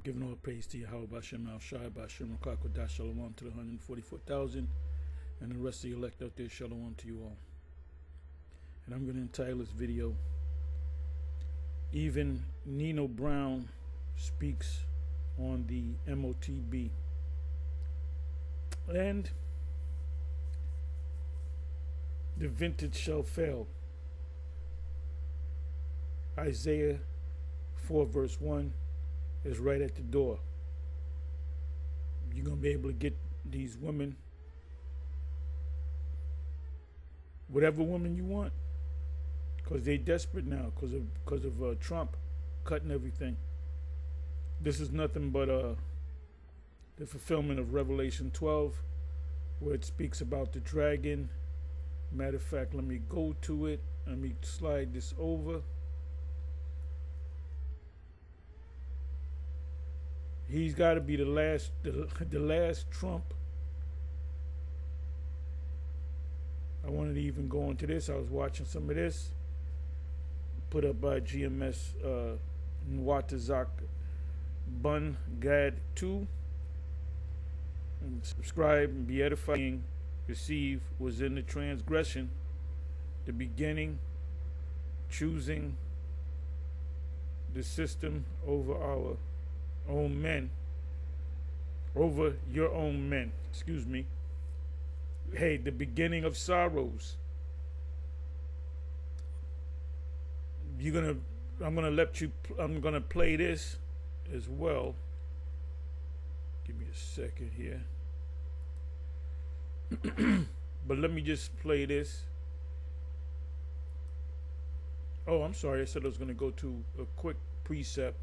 Giving all praise to Yahweh Bashem Al Shai Bashem Rakakodah Shalom to the 144,000 and the rest of the elect out there. Shalom to you all. And I'm going to entitle this video, Even Nino Brown Speaks on the MOTB. And the vintage shall fail. Isaiah 4 verse 1 is right at the door. You're going to be able to get these women, whatever woman you want, because they're desperate now because of Trump cutting everything. This is nothing but the fulfillment of Revelation 12, where it speaks about the dragon. Matter of fact, let me go to it. Let me slide this over. He's got to be the last Trump. I wanted to even go into this. I was watching some of this put up by GMS Nwatazak Bun Gad 2. And subscribe and be edifying. Receive was in the transgression, the beginning, choosing the system over our own men, over your own men, excuse me. Hey, the beginning of sorrows. I'm gonna play this as well. Give me a second here. But let me just play this. Oh, I'm sorry, I said I was gonna go to a quick precept.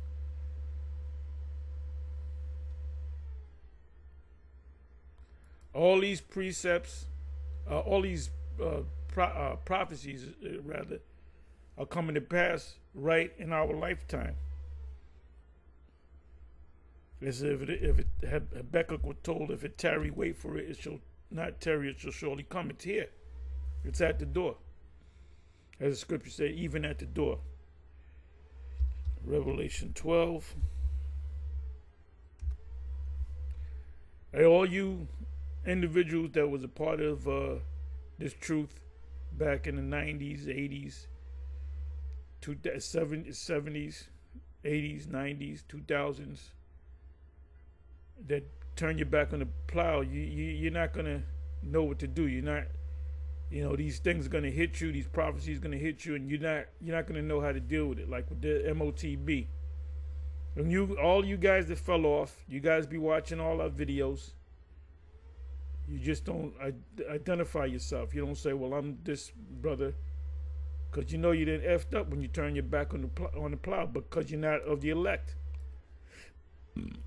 All these precepts, all these prophecies, rather, are coming to pass right in our lifetime. As if Habakkuk was told, if it tarry, wait for it, it shall not tarry, it shall surely come. It's here. It's at the door. As the scripture said, even at the door. Revelation 12. Hey, all you individuals that was a part of this truth back in the 90s, 80s, 70s, 80s, 90s, 2000s, that turn your back on the plow, you're not going to know what to do. You're not, these things are going to hit you, these prophecies are going to hit you, and you're not going to know how to deal with it, like with the MOTB. And all you guys that fell off, you guys be watching all our videos. You just don't identify yourself. You don't say, well, I'm this brother, because you know you didn't effed up when you turn your back on the plow, because you're not of the elect.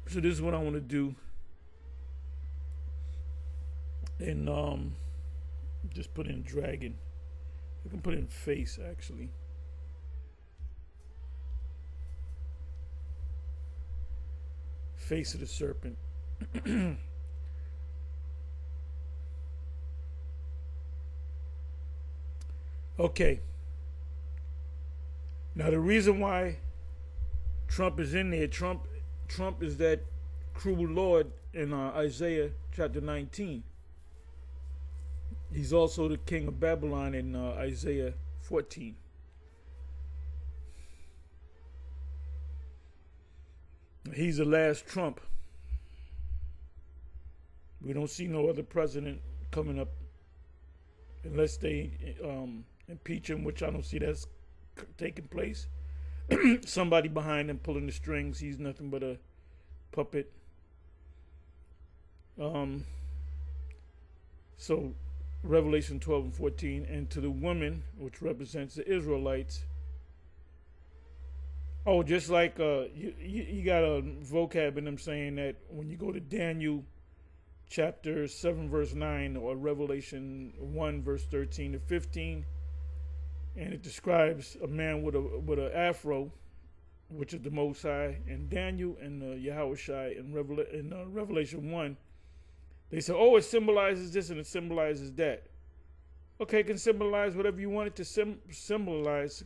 So this is what I want to do. And just put in dragon. You can put in face, actually. Face of the serpent. Okay. Now the reason why Trump is in there, Trump is that cruel Lord in Isaiah chapter 19. He's also the king of Babylon in Isaiah 14. He's the last Trump. We don't see no other president coming up unless they impeach him, which I don't see that's taking place. Somebody behind him pulling the strings. He's nothing but a puppet. So Revelation 12 and 14, and to the woman, which represents the Israelites. Oh, just like you got a vocab in them saying that when you go to Daniel chapter 7 verse 9 or Revelation 1 verse 13 to 15, and it describes a man with an afro, which is the Most High, and Daniel and Yahweh Shai in Revelation 1, they say, oh, it symbolizes this and it symbolizes that. Okay, it can symbolize whatever you want it to symbolize.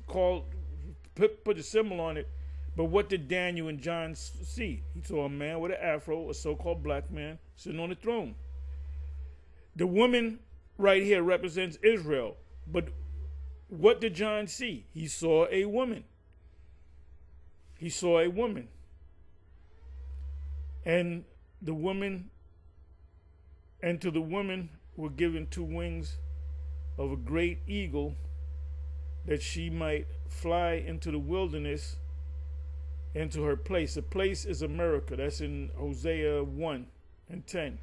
Put a symbol on it, But what did Daniel and John see? He saw a man with an afro, a so-called black man, sitting on the throne. The woman right here represents Israel. But what did John see? He saw a woman. He saw a woman. And the woman, and to the woman were given 2 wings of a great eagle, that she might fly into the wilderness, into her place. The place is America. That's in Hosea 1:10.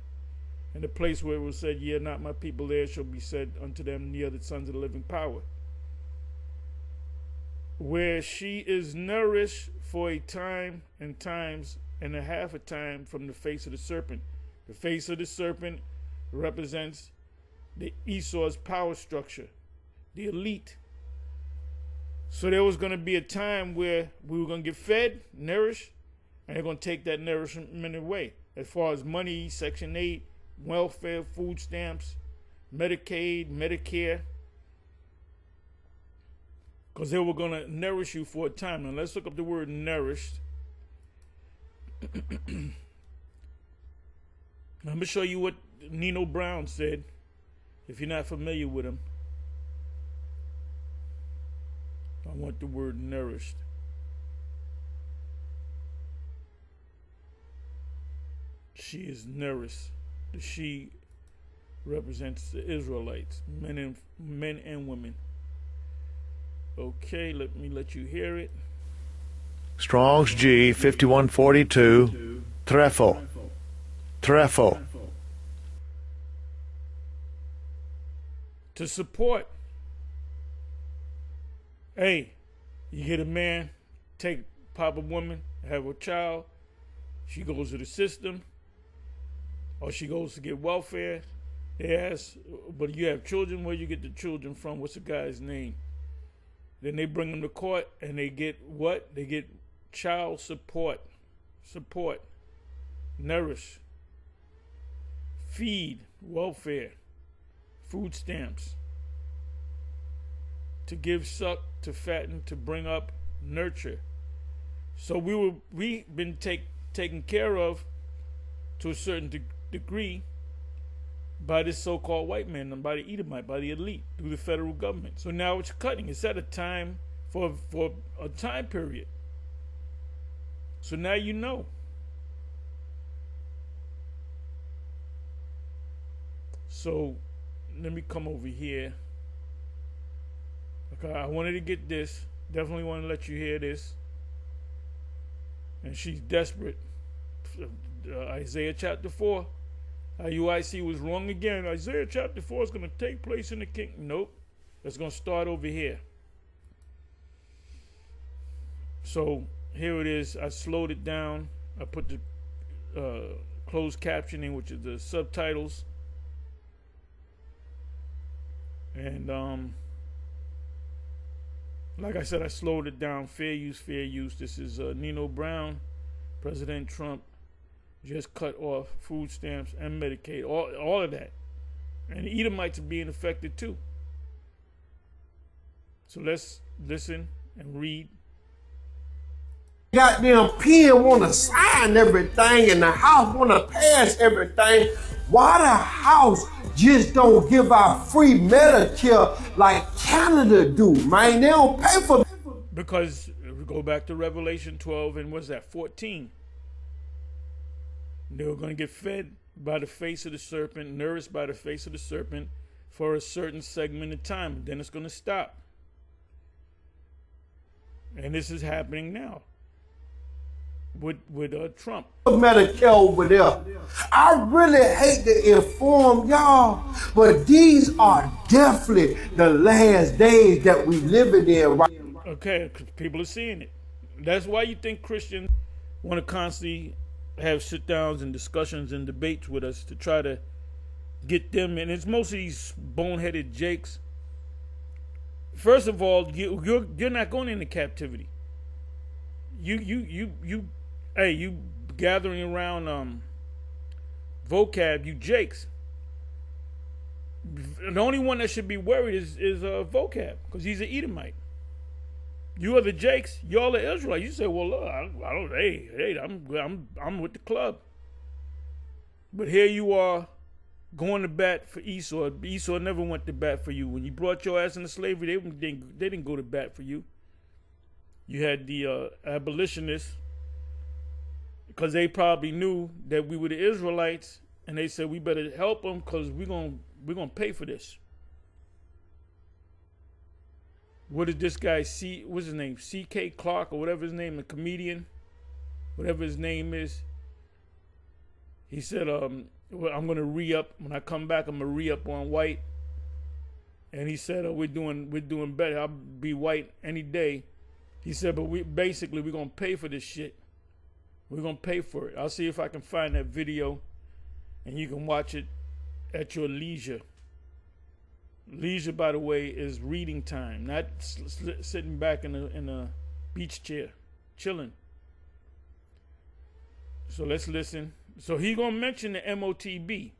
And the place where it was said, "Ye are not my people, there shall be said unto them, near the sons of the living power." Where she is nourished for a time and times and a half a time from the face of the serpent. The face of the serpent represents the Esau's power structure, the elite. So there was going to be a time where we were going to get fed, nourished, and they're going to take that nourishment away. As far as money, Section 8, welfare, food stamps, Medicaid, Medicare, because they were going to nourish you for a time. Now let's look up the word nourished. I'm going to show you what Nino Brown said, if you're not familiar with him. I want the word nourished. She is nourished. The she represents the Israelites, men and women. Okay, let me let you hear it. Strong's G 5142 Trefo. Trefo. To support. Hey, you get a man, pop a woman, have a child, she goes to the system, or she goes to get welfare. They ask, but you have children, where you get the children from? What's the guy's name? Then they bring them to court, and they get what? They get child support, nourish, feed, welfare, food stamps, to give, suck, to fatten, to bring up, nurture. So we've been taken care of to a certain degree by this so-called white man, and by the Edomite, by the elite, through the federal government. So now it's cutting. It's at a time for a time period. So now you know. So let me come over here. Okay, I wanted to get this. Definitely want to let you hear this. And she's desperate. Isaiah chapter 4. UIC was wrong again. Isaiah chapter 4 is going to take place in the kingdom. Nope. It's going to start over here. So here it is. I slowed it down. I put the closed captioning, which is the subtitles. And like I said, I slowed it down. Fair use, fair use. This is Nino Brown. President Trump just cut off food stamps and Medicaid, all of that. And the Edomites are being affected too. So let's listen and read. Goddamn pen want to sign everything and the house want to pass everything. Why the house just don't give out free Medicare like Canada do, man? They don't pay for. Because we go back to Revelation 12 and what's that, 14. They were going to get fed by the face of the serpent, nourished by the face of the serpent for a certain segment of time. Then it's going to stop. And this is happening now with Trump. Medicare over there. I really hate to inform y'all, but these are definitely the last days that we living in right now. Okay, because people are seeing it. That's why you think Christians want to constantly have sit-downs and discussions and debates with us to try to get them. And it's most of these boneheaded jakes. First of all, you're not going into captivity. You gathering around vocab, you jakes. The only one that should be worried is vocab, because he's an Edomite. You are the Jakes. Y'all are Israelites. You say, well, look, I don't. Hey, I'm with the club. But here you are, going to bat for Esau. Esau never went to bat for you. When you brought your ass into slavery, they didn't go to bat for you. You had the abolitionists, because they probably knew that we were the Israelites, and they said we better help them because we're gonna pay for this. What did this guy what's his name? C.K. Clark or whatever his name, a comedian, whatever his name is. He said, well, I'm gonna re-up when I come back. I'm gonna re-up on white. And he said, we're doing better. I'll be white any day. He said, but we're gonna pay for this shit. We're gonna pay for it. I'll see if I can find that video, and you can watch it at your leisure. Leisure, by the way, is reading time, not sitting back in a beach chair, chilling. So let's listen. So he gonna mention the MOTB.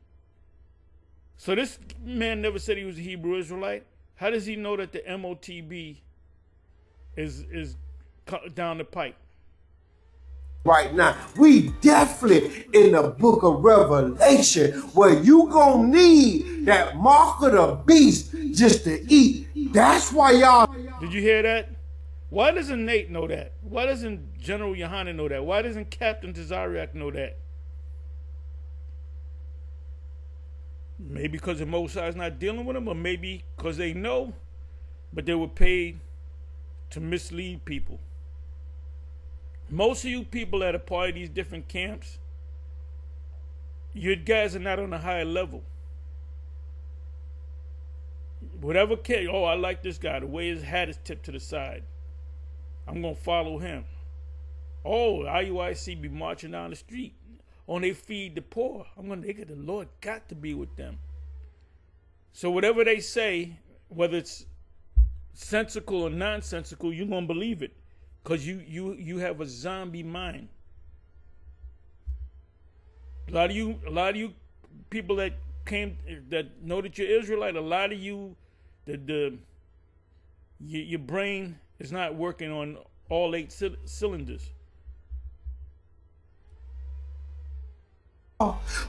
So this man never said he was a Hebrew Israelite. How does he know that the MOTB is down the pipe? Right now, we definitely in the book of Revelation, where you gonna need that mark of the beast just to eat. That's why y'all. Did you hear that? Why doesn't Nate know that? Why doesn't General Yohanan know that? Why doesn't Captain Tazariak know that? Maybe because the Mosai is not dealing with them, or maybe because they know, but they were paid to mislead people. Most of you people that are part of these different camps, you guys are not on a higher level. Whatever case, oh, I like this guy, the way his hat is tipped to the side, I'm going to follow him. Oh, IUIC be marching down the street. Oh, they feed the poor. The Lord got to be with them. So whatever they say, whether it's sensical or nonsensical, you're going to believe it. Because you have a zombie mind. A lot of you people that know that you're Israelite, a lot of you, your brain is not working on all 8 cylinders.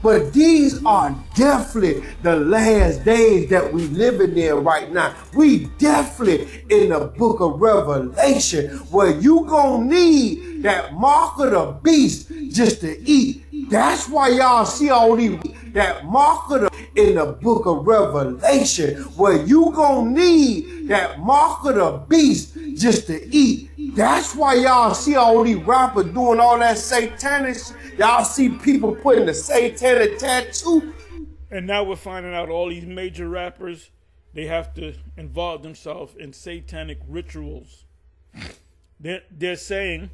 But these are definitely the last days that we living in right now. We definitely in the book of Revelation, where you gonna need that mark of the beast just to eat. That's why y'all see all these that mark of the in the book of Revelation, where you gonna need that mark of the beast just to eat. That's why y'all see all these rappers doing all that satanic. Y'all see people putting the satanic tattoo. And now we're finding out all these major rappers, they have to involve themselves in satanic rituals. They're saying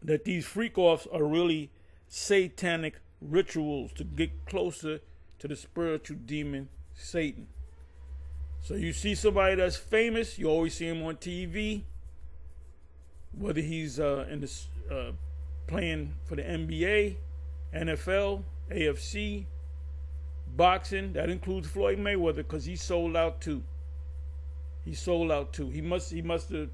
that these freak-offs are really satanic rituals to get closer to the spiritual demon Satan. So you see somebody that's famous, you always see him on TV, whether he's playing for the NBA, NFL, AFC, boxing. That includes Floyd Mayweather, because he sold out too. He must have,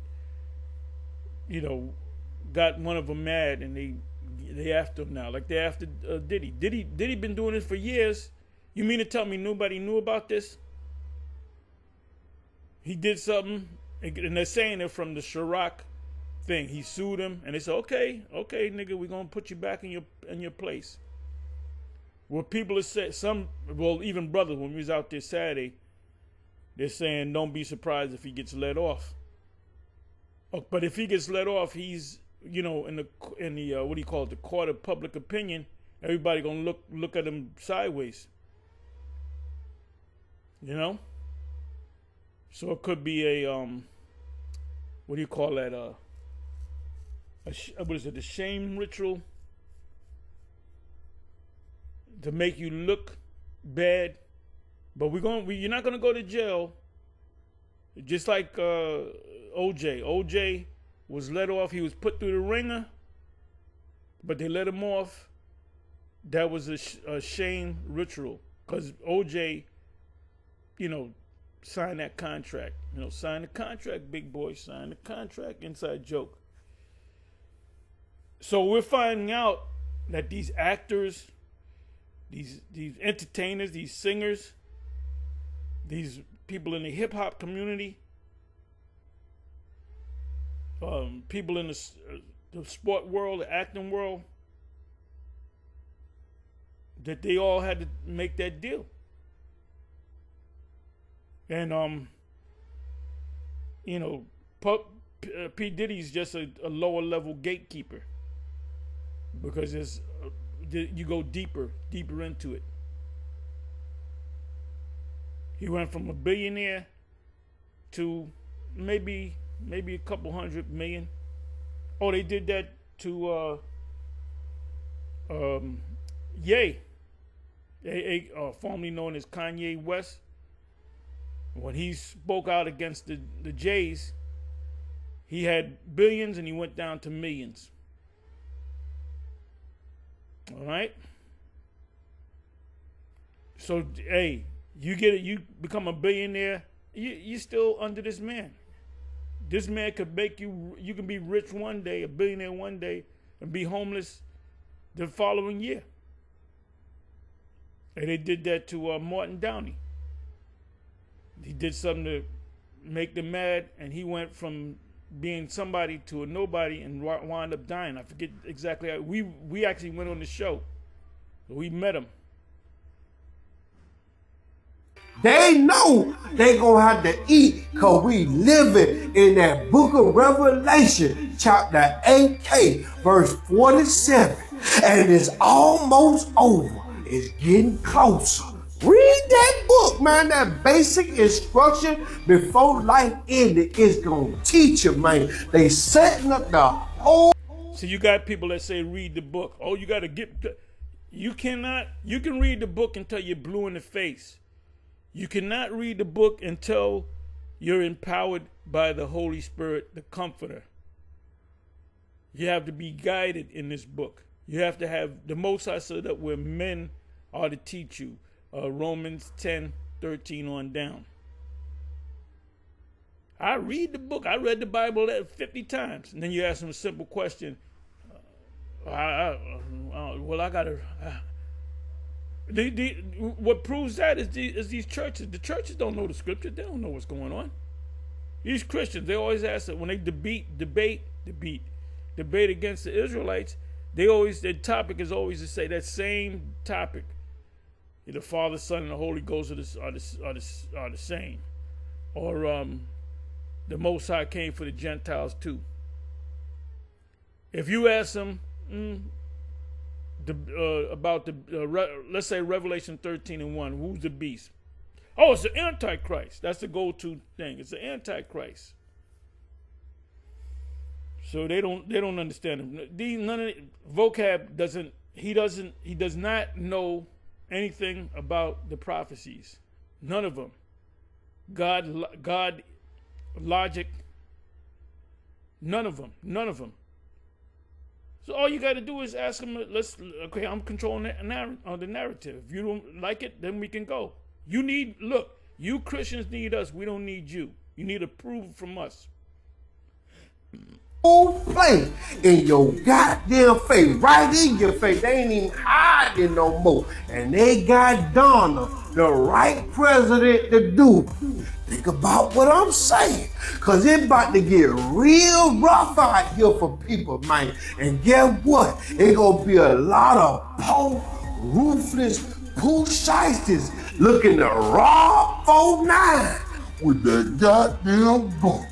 got one of them mad, and they after him now, like they after Diddy. Diddy been doing this for years. You mean to tell me nobody knew about this? He did something, and they're saying it from the Chirac thing. He sued him, and they said, okay, nigga, we're gonna put you back in your place. Well, people are saying, even brothers, when we was out there Saturday, they're saying don't be surprised if he gets let off. But if he gets let off, he's in the what do you call it, the court of public opinion. Everybody gonna look at him sideways. So it could be a what do you call that? What is it? The shame ritual to make you look bad, but you're not gonna go to jail. Just like OJ. OJ was let off. He was put through the ringer, but they let him off. That was a shame ritual, because OJ, sign that contract. Sign the contract, big boy. Sign the contract. Inside joke. So we're finding out that these actors, these entertainers, these singers, these people in the hip hop community, people in the sport world, the acting world, that they all had to make that deal. And P. Diddy's just a lower level gatekeeper, because you go deeper into it. He went from a billionaire to maybe a couple $100 million. Oh, they did that to Ye, formerly known as Kanye West. When he spoke out against the Jays, he had billions and he went down to millions. All right. So, hey, you become a billionaire, you still under this man. This man could make you can be rich one day, a billionaire one day, and be homeless the following year. And they did that to Martin Downey. He did something to make them mad, and he went from being somebody to a nobody and wound up dying. I forget exactly how. We actually went on the show. We met him. They know they gonna have to eat, because we living in that book of Revelation, chapter 8, verse 47. And it's almost over. It's getting closer. Read that book, man. That basic instruction before life ended is gonna teach you, man. They setting up the whole. So you got people that say read the book. Oh, you gotta you can read the book until you're blue in the face. You cannot read the book until you're empowered by the Holy Spirit, the Comforter. You have to be guided in this book. You have to have the Most High set up where men are to teach you. Romans 10:13 on down. I read the book. I read the Bible 50 times. And then you ask them a simple question. What proves that is these churches. The churches don't know the scripture. They don't know what's going on. These Christians, they always ask that when they debate against the Israelites, their topic is always to say that same topic. The Father, Son, and the Holy Ghost are the same. Or the Most High came for the Gentiles too. If you ask them about let's say Revelation 13:1, who's the beast? Oh, it's the Antichrist. That's the go-to thing. It's the Antichrist. So they don't understand him. None of vocab doesn't. He does not know anything about the prophecies. None of them. God, logic. None of them. So all you got to do is ask him. I'm controlling the narrative. If you don't like it, then we can go. You Christians need us. We don't need you. You need approval from us. Whole play in your goddamn face, right in your face. They ain't even hiding no more. And they got Donald, the right president, to do. Think about what I'm saying, because it's about to get real rough out here for people, man. And guess what? It's going to be a lot of poor, ruthless, poo shysters looking to rob 4-9 with that goddamn book.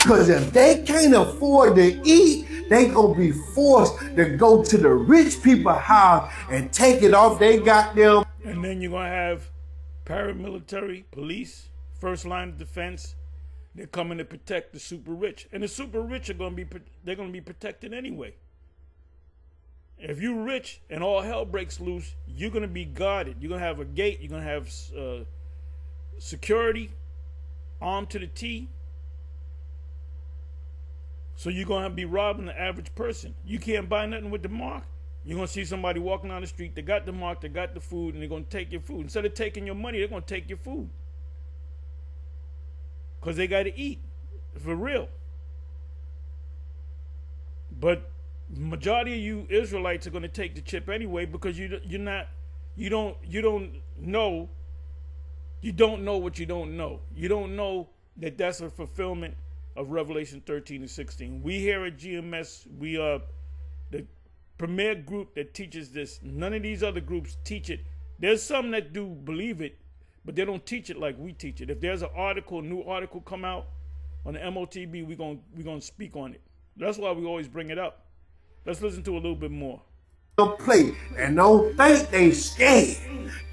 Because if they can't afford to eat, they gonna be forced to go to the rich people's house and take it off they goddamn. And then you're gonna have paramilitary, police, first line of defense. They're coming to protect the super rich, and the super rich are gonna be protected anyway. If you're rich and all hell breaks loose, you're gonna be guarded. You're gonna have a gate. You're gonna have security, armed to the T. So you're going to be robbing the average person. You can't buy nothing with the mark. You're going to see somebody walking down the street. They got the mark. They got the food. And they're going to take your food. Instead of taking your money, they're going to take your food. because they got to eat, for real. But majority of you Israelites are going to take the chip anyway, because you don't know what you don't know. You don't know that that's a fulfillment of Revelation 13 and 16. We here at GMS, we are the premier group that teaches this. None of these other groups teach it. There's some that do believe it, but they don't teach it like we teach it. If there's an article, a new article come out on the MOTB, we're gonna speak on it. That's why we always bring it up. Let's listen to a little bit more. Play and don't think they scared.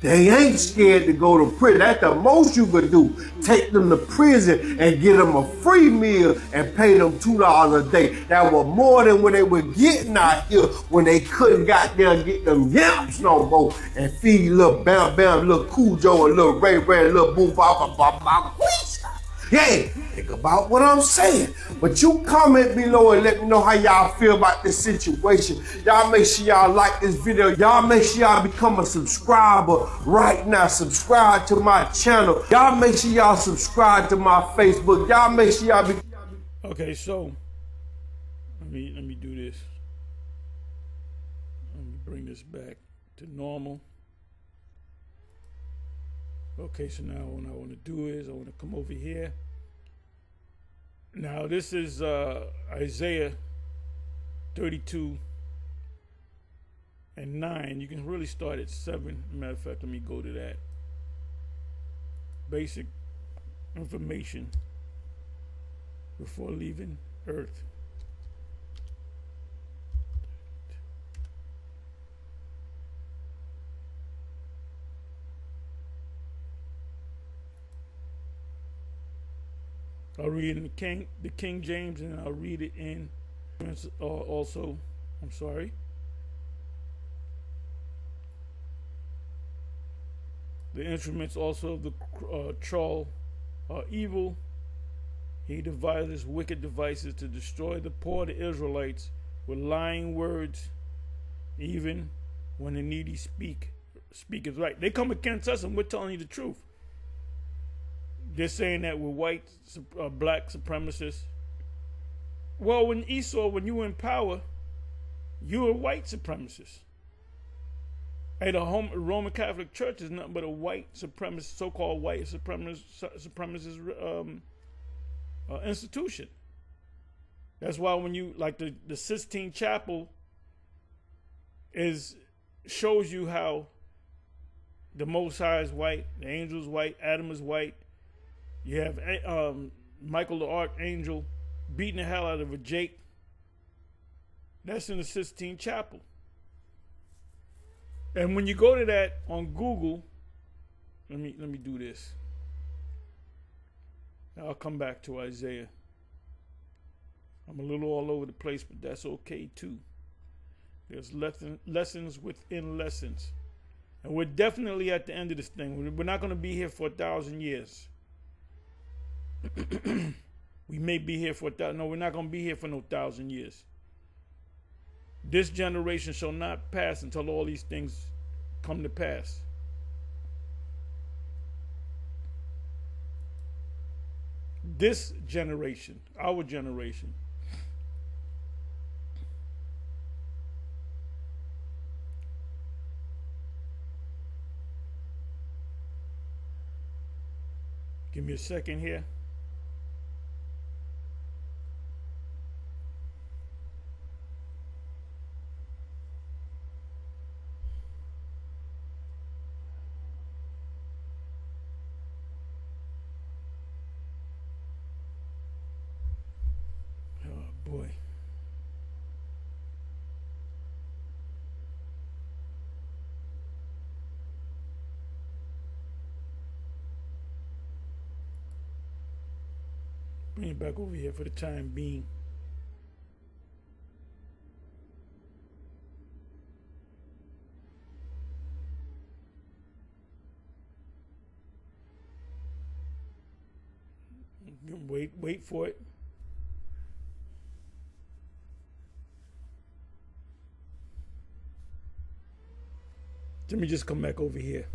They ain't scared to go to prison. That's the most you could do. Take them to prison and get them a free meal and pay them $2 a day. That was more than what they were getting out here when they couldn't goddamn get them yamps no more and feed little Bam Bam, little Cujo, and little Ray Ray, little Boom Bop Bop Bop. Yeah, think about what I'm saying. But you comment below and let me know how y'all feel about this situation. Y'all make sure y'all like this video. Y'all make sure y'all become a subscriber right now. Subscribe to my channel. Y'all make sure y'all subscribe to my Facebook. Y'all make sure y'all be... Okay, so let me do this. Let me bring this back to normal. Okay, so now what I want to do is I want to come over here. Now this is Isaiah 32 and 9. You can really start at 7. Matter of fact, let me go to that. Basic information before leaving Earth. I'll read it in the King James, and I'll read it in also. I'm sorry. The instruments also of the troll are evil. He devises wicked devices to destroy the poor, the Israelites, with lying words, even when the needy speaketh right. They come against us, and we're telling you the truth. They're saying that we're white, black supremacists. Well, when Esau, when you were in power, you were white supremacists. Hey, the Roman Catholic Church is nothing but a white supremacist, so-called white supremacist institution. That's why when you, like the Sistine Chapel shows you how the Most High is white, the angel is white, Adam is white. You have Michael the Archangel beating the hell out of a Jake. That's in the Sistine Chapel. And when you go to that on Google, let me do this. I'll come back to Isaiah. I'm a little all over the place, but that's okay too. There's lessons within lessons. And we're definitely at the end of this thing. We're not going to be here for 1,000 years. We may be here for 1,000. No, we're not going to be here for no 1,000 years. This generation shall not pass until all these things come to pass. This generation, our generation, give me a second here. Boy. Bring it back over here for the time being. Wait for it. Let me just come back over here.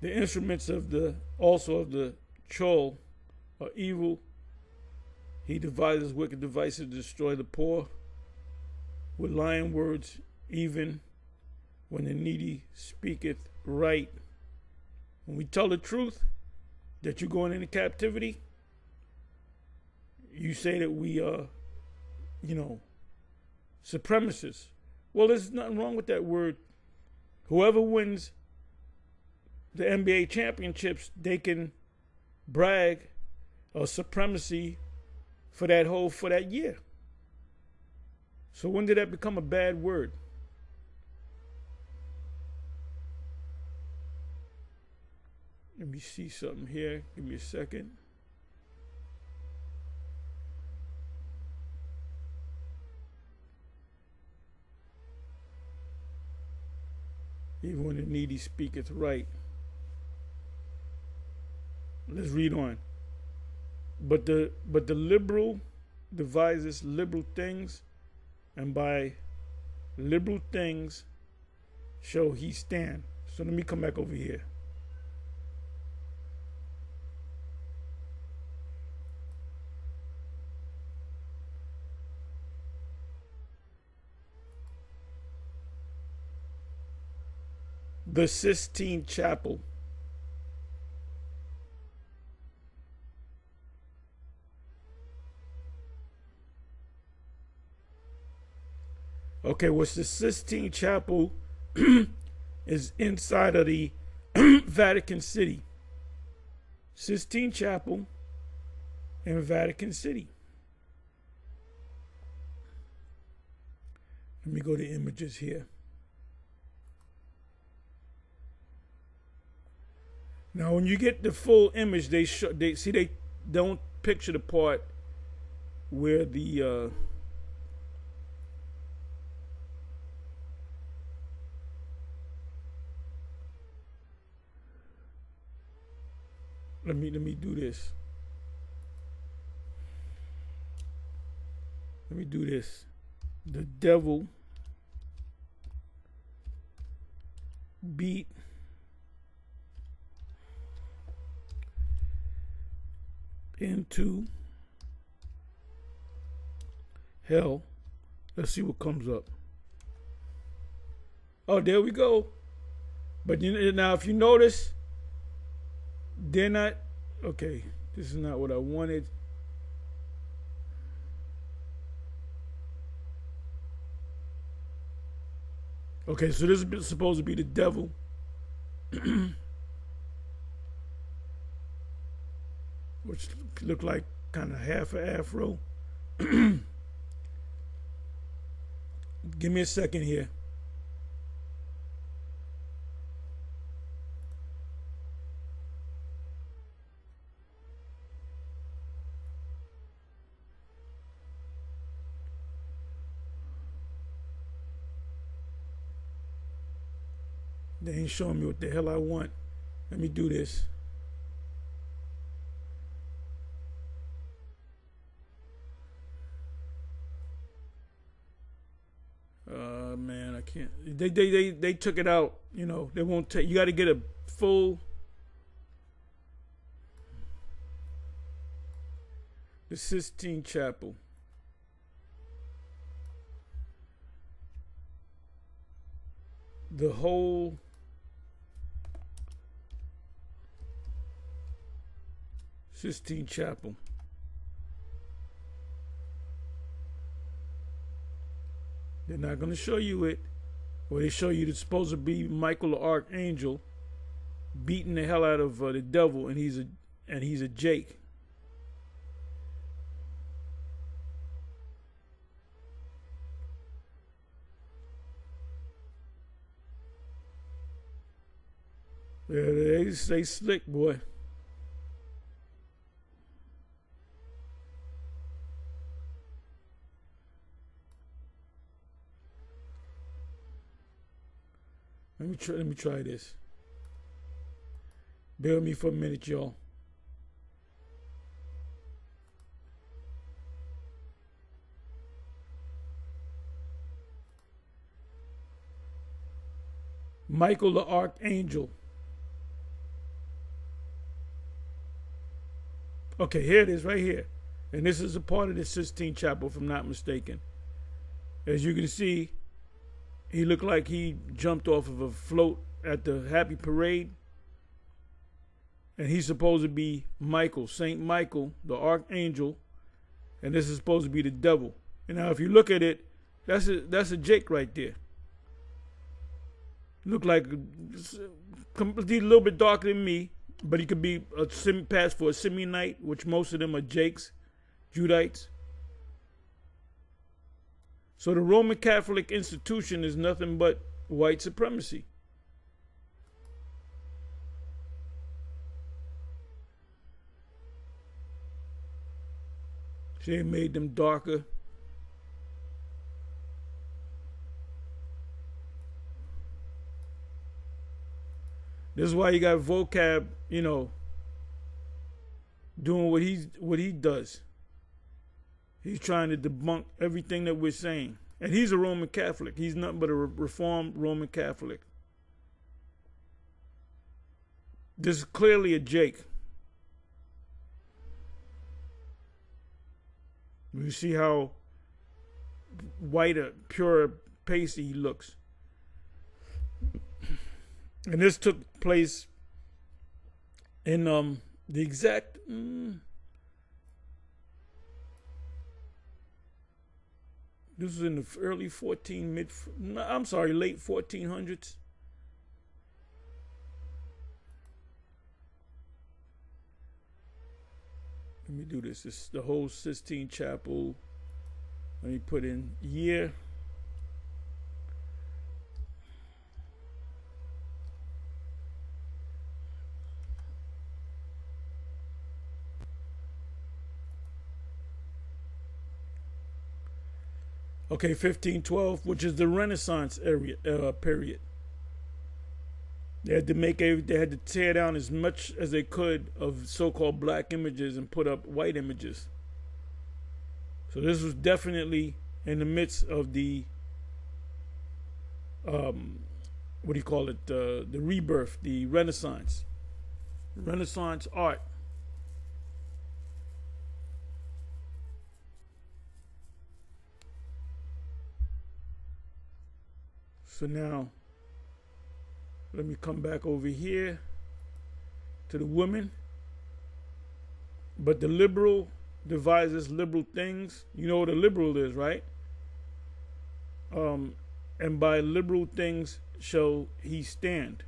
The instruments of the Chol are evil. He devises wicked devices to destroy the poor with lying words, even when the needy speaketh right. When we tell the truth that you're going into captivity, you say that we are, supremacists. Well, there's nothing wrong with that word. Whoever wins the NBA championships, they can brag of supremacy for that year. So when did that become a bad word? Let me see something here. Give me a second. Even when the needy speaketh right. Let's read on. But the liberal devises liberal things, and by liberal things shall he stand. So let me come back over here. The Sistine Chapel. Okay, what's the Sistine Chapel is inside of the Vatican City. Sistine Chapel in Vatican City. Let me go to images here. Now, when you get the full image, they don't picture the part where the let me do this. Let me do this. The devil beat into hell. Let's see what comes up. Oh, there we go. But now, if you notice, they're not. Okay, this is not what I wanted. Okay, so this is supposed to be the devil. Which look like kind of half an afro. Give me a second here. They ain't showing me what the hell I want. Let me do this. Man, I can't. They took it out. They won't take. You got to get a full. The Sistine Chapel. The whole. Sistine Chapel. They're not going to show you it. Or they show you it's supposed to be Michael the Archangel beating the hell out of the devil, and he's a Jake. Yeah, they say slick, boy. Let me try this. Bear with me for a minute, y'all. Michael the Archangel. Okay, here it is right here. And this is a part of the Sistine Chapel, if I'm not mistaken. As you can see, he looked like he jumped off of a float at the Happy Parade. And he's supposed to be Michael, Saint Michael, the archangel. And this is supposed to be the devil. And now if you look at it, that's a Jake right there. Look like he's a little bit darker than me, but he could be passed for a Simeonite, which most of them are Jakes, Judites. So the Roman Catholic institution is nothing but white supremacy. They made them darker. This is why you got vocab, doing what he does. He's trying to debunk everything that we're saying. And he's a Roman Catholic. He's nothing but a reformed Roman Catholic. This is clearly a Jake. You see how whiter, pure, pasty he looks. And this took place in the exact this was in the early late 1400s. Let me do this. This is the whole Sistine Chapel. Let me put in year. Okay, 1512, which is the Renaissance period. They had to tear down as much as they could of so-called black images and put up white images. So this was definitely in the midst of the the rebirth, the Renaissance art. So now, let me come back over here to the women. But the liberal devises liberal things. You know what a liberal is, right? And by liberal things shall he stand.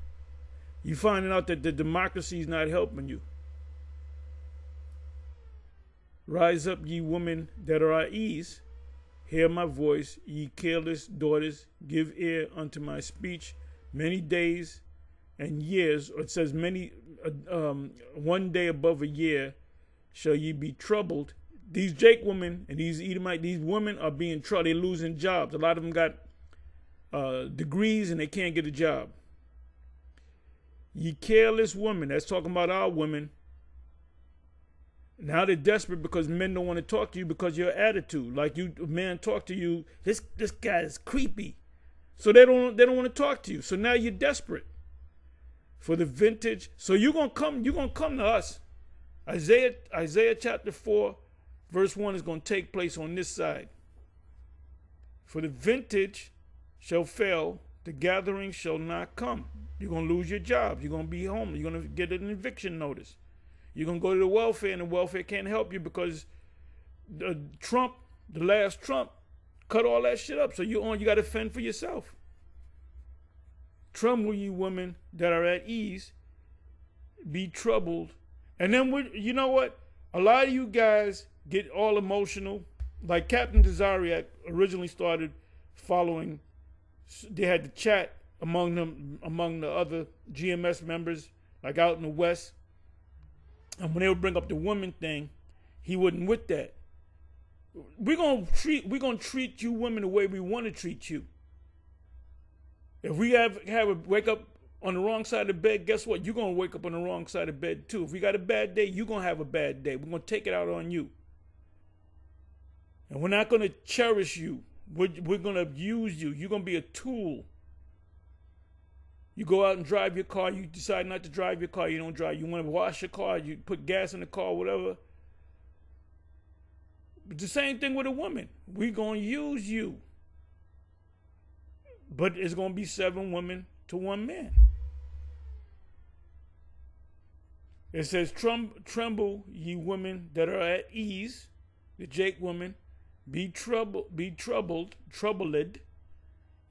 You finding out that the democracy is not helping you. Rise up, ye women that are at ease. Hear my voice, ye careless daughters, give ear unto my speech. Many days and years, or it says many, one day above a year, shall ye be troubled. These Jake women and these Edomite, these women are being troubled. They're losing jobs. A lot of them got degrees and they can't get a job. Ye careless women, that's talking about our women. Now they're desperate because men don't want to talk to you because of your attitude. Like a man talk to you, this guy is creepy. So they don't want to talk to you. So now you're desperate for the vintage. So you're gonna come to us. Isaiah chapter 4, verse 1 is gonna take place on this side. For the vintage shall fail, the gathering shall not come. You're gonna lose your job. You're gonna be home. You're gonna get an eviction notice. You're going to go to the welfare, and the welfare can't help you because the last Trump, cut all that shit up. So you got to fend for yourself. Tremble, ye women that are at ease, be troubled. And then, you know what? A lot of you guys get all emotional. Like Captain Desariac originally started following. They had the chat among the other GMS members, like out in the West. And when they would bring up the woman thing, he wasn't with that. We're gonna treat you women the way we want to treat you. If we have a wake up on the wrong side of the bed, guess what? You're gonna wake up on the wrong side of the bed too. If we got a bad day, you're gonna have a bad day. We're gonna take it out on you. And we're not gonna cherish you. We're gonna use you. You're gonna be a tool. You go out and drive your car. You decide not to drive your car. You don't drive. You want to wash your car. You put gas in the car, whatever. It's the same thing with a woman. We're going to use you. But it's going to be 7 women to 1 man. It says, tremble, ye women that are at ease, the Jake woman, be troubled,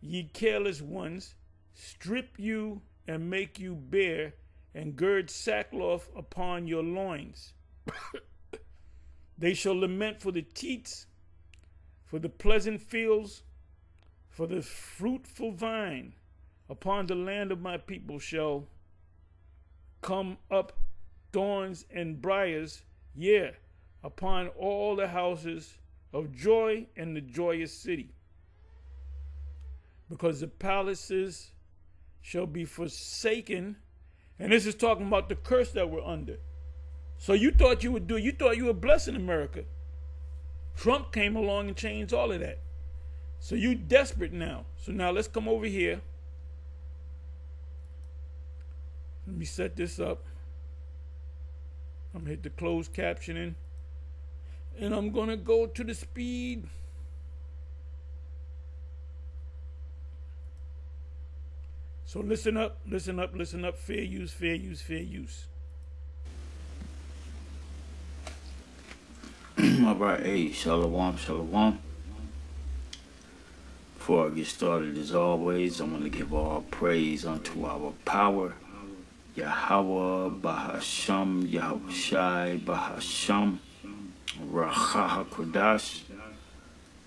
ye careless ones, strip you and make you bare, and gird sackcloth upon your loins. They shall lament for the teats, for the pleasant fields, for the fruitful vine. Upon the land of my people shall come up thorns and briars, yea, upon all the houses of joy in the joyous city. Because the palaces shall be forsaken. And this is talking about the curse that we're under. So you thought you were blessing America. Trump came along and changed all of that. So you desperate now. So now let's come over here. Let me set this up. I'm gonna hit the closed captioning. And I'm gonna go to the speed. So listen up, listen up, listen up. Fair use, fair use, fair use. All right, hey, shalom, shalom. Before I get started, as always, I want to give all praise unto our power, Yahweh, Bahasham, Yahushai, Bahasham, Rachaha Kodash.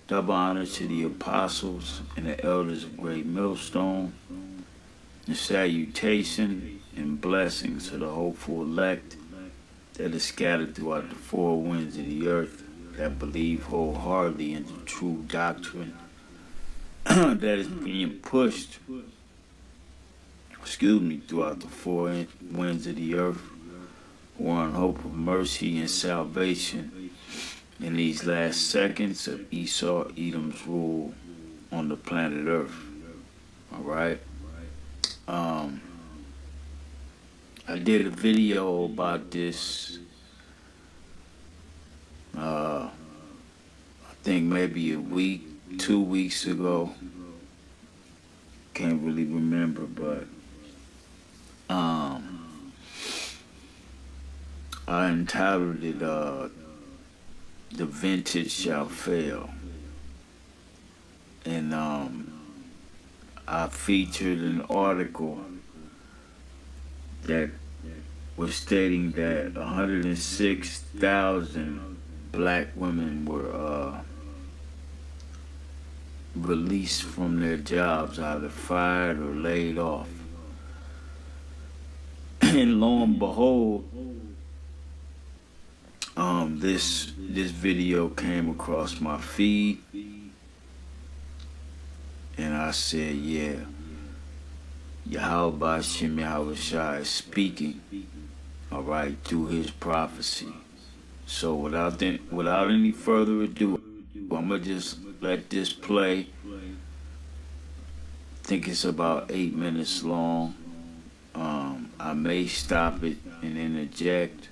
Double honor to the apostles and the elders of Great Millstone. And salutation and blessings to the hopeful elect that is scattered throughout the 4 winds of the earth, that believe wholeheartedly in the true doctrine that is being pushed, throughout the 4 winds of the earth, or in hope of mercy and salvation in these last seconds of Esau Edom's rule on the planet Earth. All right. I did a video about this, I think maybe a week, 2 weeks ago. Can't really remember, but I entitled it, The Vintage Shall Fail. And I featured an article that was stating that 106,000 black women were released from their jobs, either fired or laid off. And lo and behold, this video came across my feed, and I said, yeah, Yahweh Hashem Yahushai is speaking, all right, through his prophecy. So without any further ado, I'm gonna just let this play. I think it's about 8 minutes long. I may stop it and interject.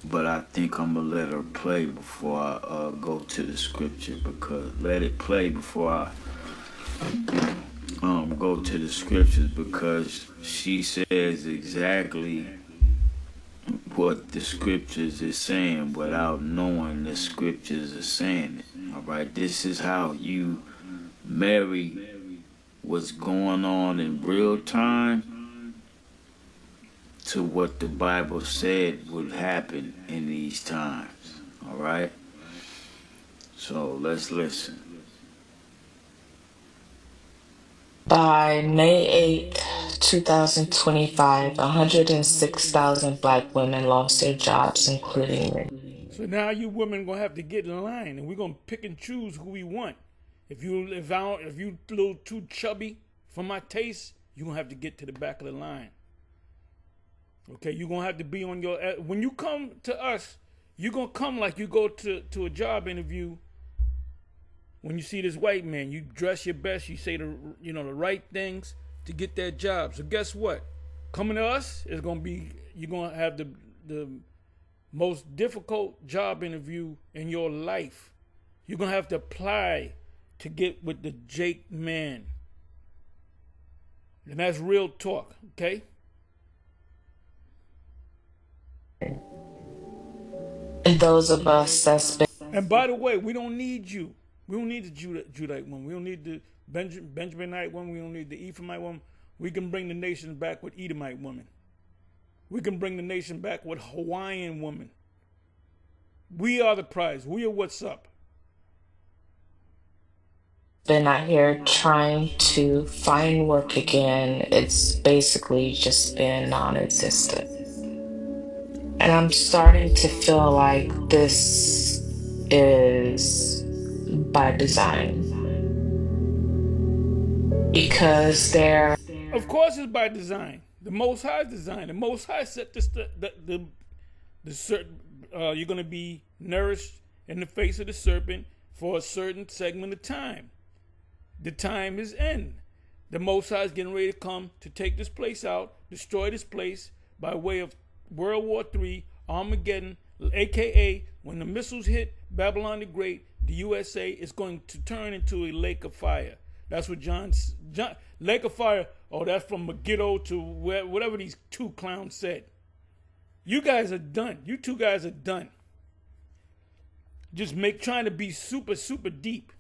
But I think I'm gonna let her play before I go to the scripture, because let it play before I go to the scriptures, because she says exactly what the scriptures is saying without knowing the scriptures are saying it. All right, this is how you marry what's going on in real time to what the Bible said would happen in these times. All right, so let's listen. By May 8th, 2025, 106,000 black women lost their jobs, including me. So now you women gonna have to get in line, and we're gonna pick and choose who we want. If you a little too chubby for my taste, you gonna have to get to the back of the line. Okay, you're gonna have to be on your. When you come to us, you're gonna come like you go to a job interview. When you see this white man, you dress your best, you say the right things to get that job. So guess what? Coming to us is gonna be, you're gonna have the most difficult job interview in your life. You're going to have to apply to get with the Jake man. And that's real talk, okay? And those of us that's been And by the way, we don't need you. We don't need the Judite woman. We don't need the Benjaminite woman. We don't need the Ephraimite woman. We can bring the nation back with Edomite woman. We can bring the nation back with Hawaiian woman. We are the prize. We are what's up. been out here trying to find work again, it's basically just been non-existent. And I'm starting to feel like this is by design. Because they're Of course, it's by design. The Most High's design. The Most High set this. You're going to be nourished in the face of the serpent for a certain segment of time. The time is in. The Most High is getting ready to come to take this place out, destroy this place by way of World War III, Armageddon, a.k.a. when the missiles hit Babylon the Great, the USA is going to turn into a lake of fire. That's what John Lake of Fire, oh, that's from Megiddo to whatever these two clowns said. You guys are done. You two guys are done. Just trying to be super, super deep.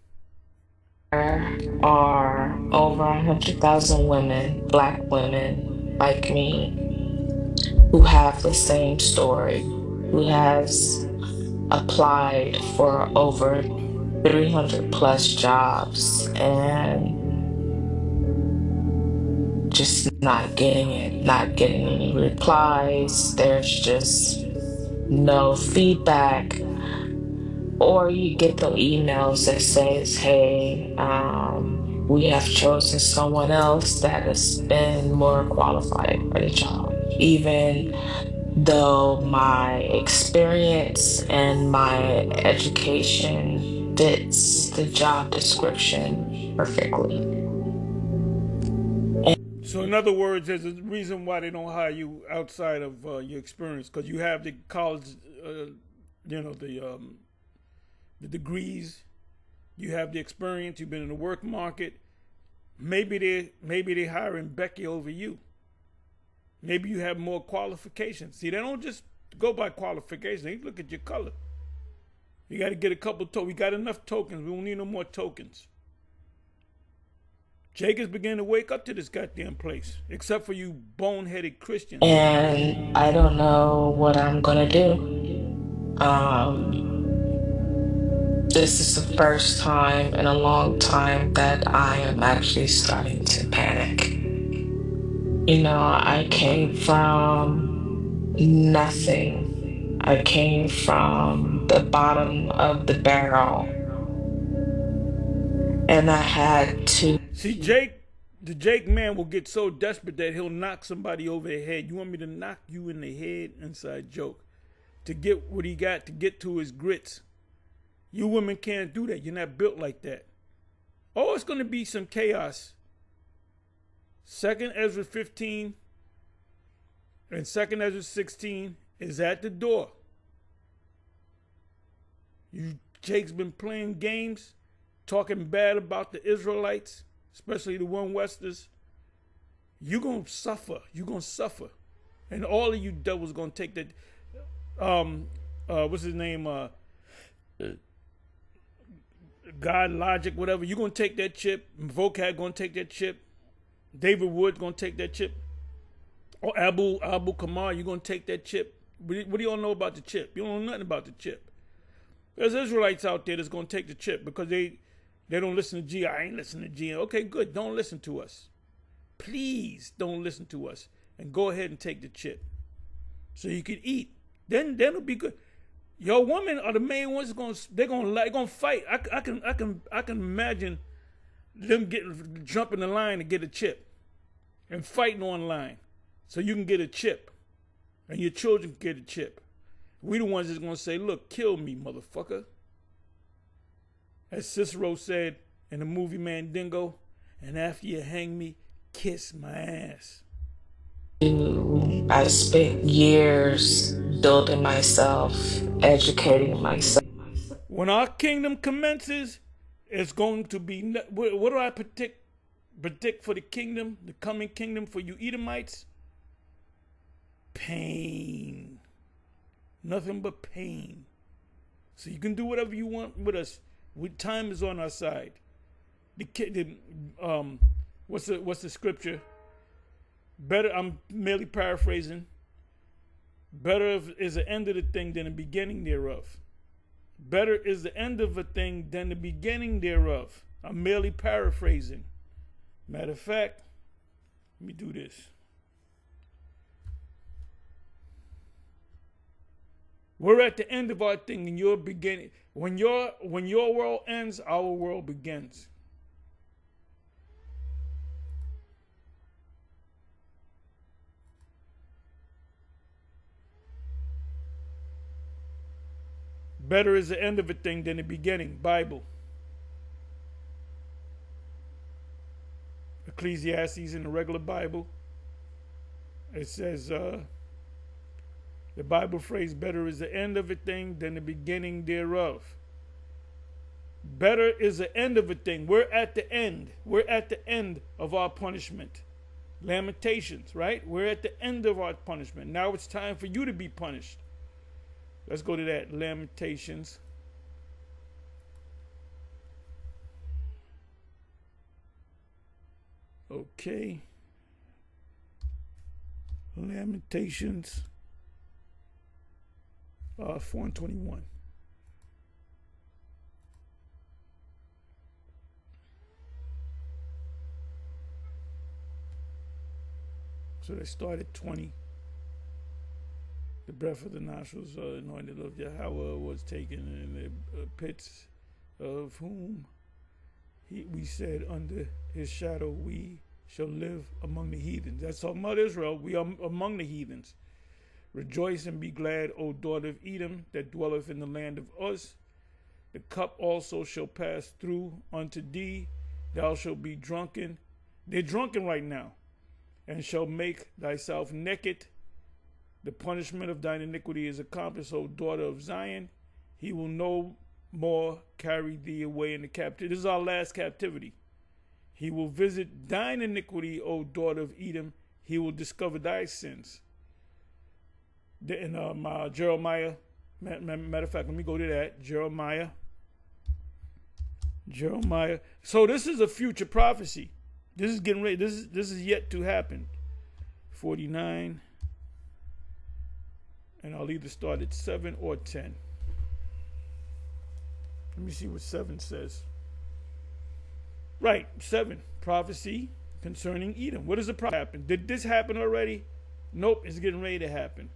are over 100,000 women, black women like me, who have the same story, who has applied for over 300 plus jobs and just not getting it, not getting any replies. There's just no feedback. Or you get the emails that says, hey, we have chosen someone else that has been more qualified for the job. Even though my experience and my education fits the job description perfectly. So in other words, there's a reason why they don't hire you outside of your experience, because you have the college, the degrees, you have the experience, you've been in the work market. Maybe they hiring Becky over you. Maybe you have more qualifications. See, they don't just go by qualifications. They look at your color. You got to get a couple we got enough tokens. We don't need no more tokens. Jake is beginning to wake up to this goddamn place, except for you boneheaded Christians. And I don't know what I'm gonna do. This is the first time in a long time that I am actually starting to panic. You know, I came from nothing. I came from the bottom of the barrel. And I had to. See, the Jake man will get so desperate that he'll knock somebody over the head. You want me to knock you in the head? Inside joke. To get what he got, to get to his grits. You women can't do that. You're not built like that. Oh, it's going to be some chaos. 2nd Ezra 15 and 2nd Ezra 16 is at the door. Jake's been playing games, talking bad about the Israelites, especially the one Westers. You're going to suffer. You're going to suffer. And all of you devils going to take that. What's his name? God, Logic, whatever. You're going to take that chip. Vocab going to take that chip. David Wood going to take that chip. Or Abu Kamar, you're going to take that chip. What do y'all know about the chip? You don't know nothing about the chip. There's Israelites out there that's going to take the chip because they don't listen to G. I ain't listening to G. Okay, good. Don't listen to us. Please don't listen to us. And go ahead and take the chip so you can eat. Then it'll be good. Your women are the main ones they're gonna fight. I can imagine them jumping the line to get a chip and fighting online so you can get a chip and your children can get a chip. We the ones that's gonna say, look, kill me, motherfucker. As Cicero said in the movie Mandingo, and after you hang me, kiss my ass. I spent years building myself, educating myself. When our kingdom commences, it's going to be. What do I predict for the kingdom, the coming kingdom for you Edomites? Pain. Nothing but pain. So you can do whatever you want with us. Time is on our side. What's the scripture? Better. I'm merely paraphrasing. Better is the end of the thing than the beginning thereof. Better is the end of a thing than the beginning thereof. I'm merely paraphrasing. Matter of fact, let me do this. We're at the end of our thing and you're beginning. When your world ends, our world begins. Better is the end of a thing than the beginning. Bible. Ecclesiastes in the regular Bible. It says, the Bible phrase, better is the end of a thing than the beginning thereof. Better is the end of a thing. We're at the end. We're at the end of our punishment. Lamentations, right? We're at the end of our punishment. Now it's time for you to be punished. Let's go to that. Lamentations. Okay. Lamentations. 4:21. So they start at 20. The breath of the nostrils anointed of Yahweh was taken in the pits of whom we said under his shadow we shall live among the heathens. That's talking about Israel. We are among the heathens. Rejoice and be glad, O daughter of Edom, that dwelleth in the land of Uz. The cup also shall pass through unto thee. Thou shalt be drunken. They're drunken right now. And shall make thyself naked. The punishment of thine iniquity is accomplished, O daughter of Zion. He will no more carry thee away into captivity. This is our last captivity. He will visit thine iniquity, O daughter of Edom. He will discover thy sins. In Jeremiah, matter of fact, let me go to that. Jeremiah. So this is a future prophecy. This is getting ready. This is yet to happen. 49. And I'll either start at 7 or 10. Let me see what 7 says. Right, 7. Prophecy concerning Edom. What does the prophecy happen? Did this happen already? Nope, it's getting ready to happen.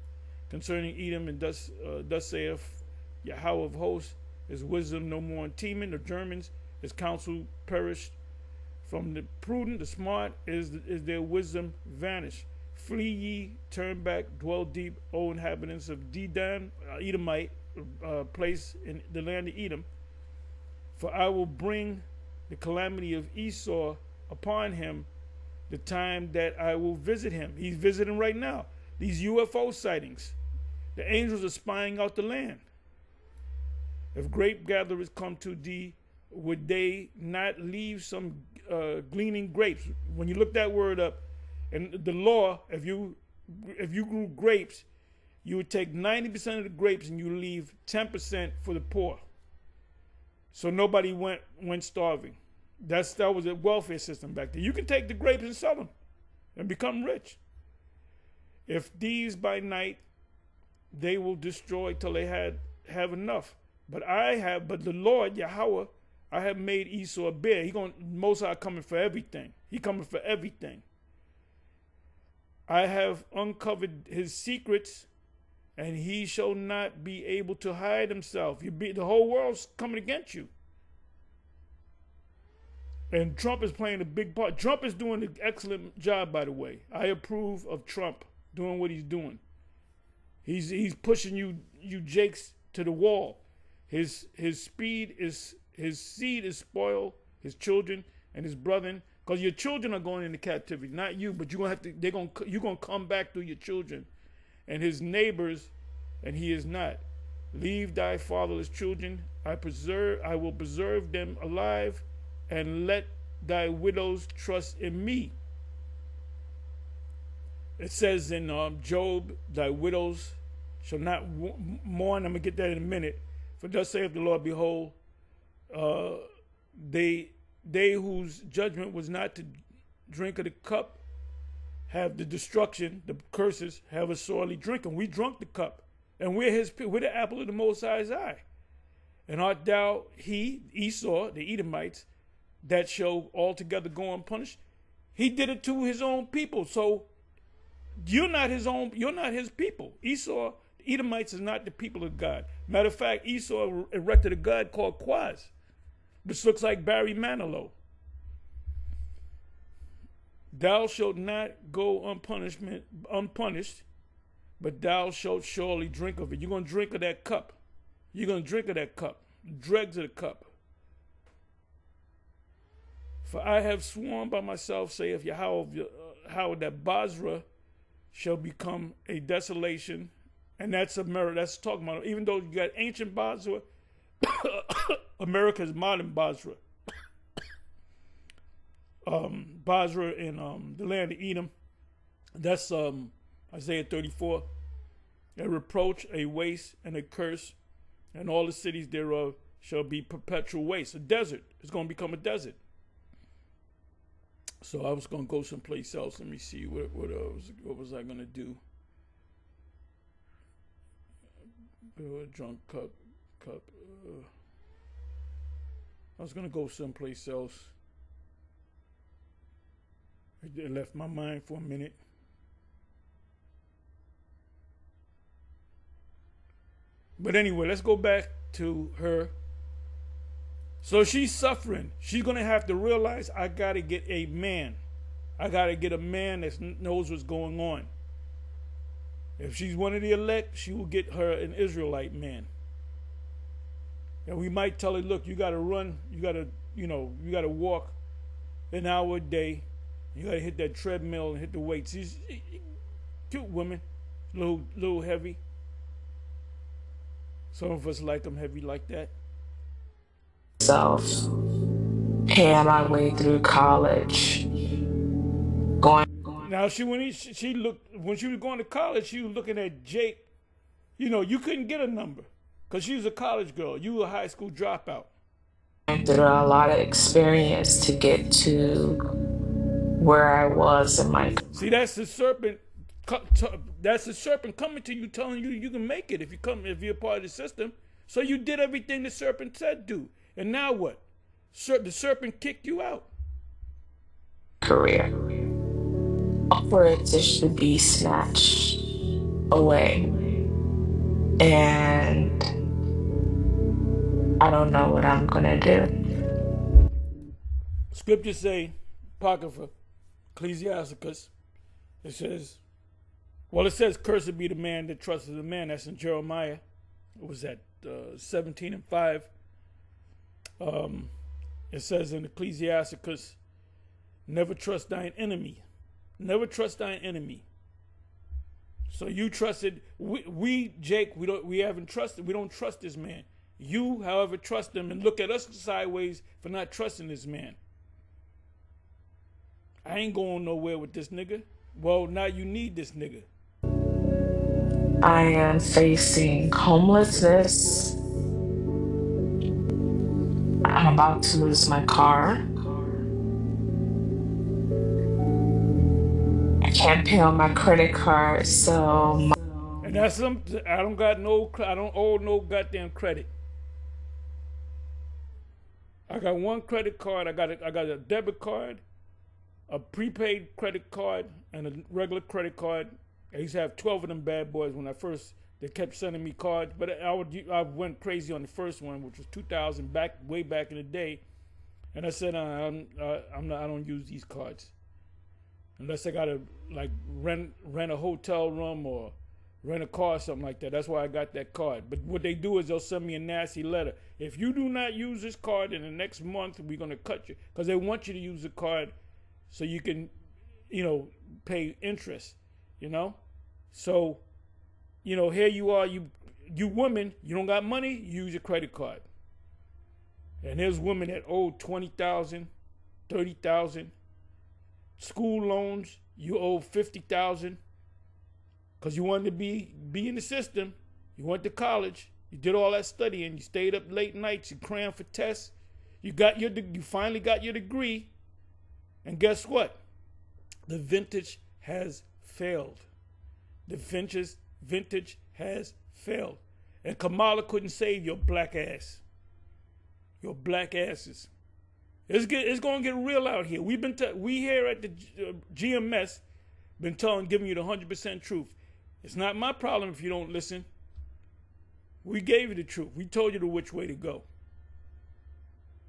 Concerning Edom, and thus saith Yahweh of hosts, his wisdom no more in Teman, the Germans, his counsel perished. From the prudent, the smart, is their wisdom vanished. Flee ye, turn back, dwell deep, O inhabitants of Dedan, Edomite, place in the land of Edom. For I will bring the calamity of Esau upon him, the time that I will visit him. He's visiting right now. These UFO sightings. The angels are spying out the land. If grape gatherers come to thee, would they not leave some gleaning grapes? When you look that word up, and the law, if you grew grapes, you would take 90% of the grapes and you leave 10% for the poor. So nobody went starving. That was a welfare system back then. You can take the grapes and sell them and become rich. If these by night, they will destroy till they have enough. But the Lord Yahweh, I have made Esau a bear. Most High coming for everything. He coming for everything. I have uncovered his secrets, and he shall not be able to hide himself. The whole world's coming against you. And Trump is playing a big part. Trump is doing an excellent job, by the way. I approve of Trump doing what he's doing. He's pushing you jakes to the wall. His seed is spoiled, his children and his brethren Because your children are going into captivity, not you, but you're gonna come back through your children and his neighbors, and he is not. Leave thy fatherless children, I will preserve them alive, and let thy widows trust in me. It says in Job, thy widows shall not mourn. I'm going to get that in a minute. For thus saith the Lord, behold, they whose judgment was not to drink of the cup have the destruction, the curses, have a sorely drinking. We drunk the cup, and we're the apple of the Most High's eye. And art thou Esau, the Edomites, that shall altogether go unpunished? He did it to his own people. So you're not his people. Esau, the Edomites, is not the people of God. Matter of fact, Esau erected a god called Quaz, which looks like Barry Manilow. Thou shalt not go unpunished, but thou shalt surely drink of it. You're going to drink of that cup. You're going to drink of that cup, dregs of the cup. For I have sworn by myself, saith Yahweh, that Basra shall become a desolation. And that's America. That's talking about, even though you got ancient Basra, America's modern Basra. Basra in the land of Edom. That's Isaiah 34. A reproach, a waste, and a curse, and all the cities thereof shall be perpetual waste. A desert. It's going to become a desert. So I was going to go someplace else. Let me see. What was I going to do? Drunk cup. I was going to go someplace else. It left my mind for a minute. But anyway, let's go back to her. So she's suffering. She's going to have to realize, I got to get a man. I got to get a man that knows what's going on. If she's one of the elect, she will get her an Israelite man. And we might tell her, look, you got to run. You got to walk an hour a day. You got to hit that treadmill and hit the weights. She's cute woman, little heavy. Some of us like them heavy like that. Self, paying my way through college, going. Now when she was going to college, she was looking at Jake. You know, you couldn't get a number because she was a college girl. You were a high school dropout. Through a lot of experience to get to where I was in my. See, that's the serpent. That's the serpent coming to you, telling you you can make it if you're part of the system. So you did everything the serpent said do, and now what? The serpent kicked you out. Career. For it to be snatched away, and I don't know what I'm gonna do. Scriptures say, Apocrypha, Ecclesiasticus, it says, cursed be the man that trusteth a man. That's in Jeremiah. What was that? 17:5. It says in Ecclesiasticus, never trust thine enemy. Never trust thine enemy. So you trusted, Jake, we don't trust this man. You, however, trust him, and look at us sideways for not trusting this man. I ain't going nowhere with this nigga. Well, now you need this nigga. I am facing homelessness. I'm about to lose my car. I can't pay on my credit card, so. And that's something. I don't owe no goddamn credit. I got one credit card. I got a debit card, a prepaid credit card, and a regular credit card. I used to have 12 of them bad boys when they kept sending me cards, but I went crazy on the first one, which was 2000 way back in the day, and I said I don't use these cards unless I gotta like rent a hotel room or rent a car or something like that. That's why I got that card. But what they do is they'll send me a nasty letter. If you do not use this card in the next month, we're gonna cut you, because they want you to use the card so you can, pay interest, So, here you are, you women, you don't got money, you use your credit card. And there's women that owe $20,000, $30,000. School loans, you owe $50,000 because you wanted to be in the system. You went to college, you did all that studying, you stayed up late nights, you crammed for tests, you finally got your degree, and guess what? The vintage has failed. The vintage has failed. And Kamala couldn't save your black ass. Your black asses. It's going to get real out here. We here at the GMS giving you the 100% truth. It's not my problem if you don't listen. We gave you the truth. We told you which way to go.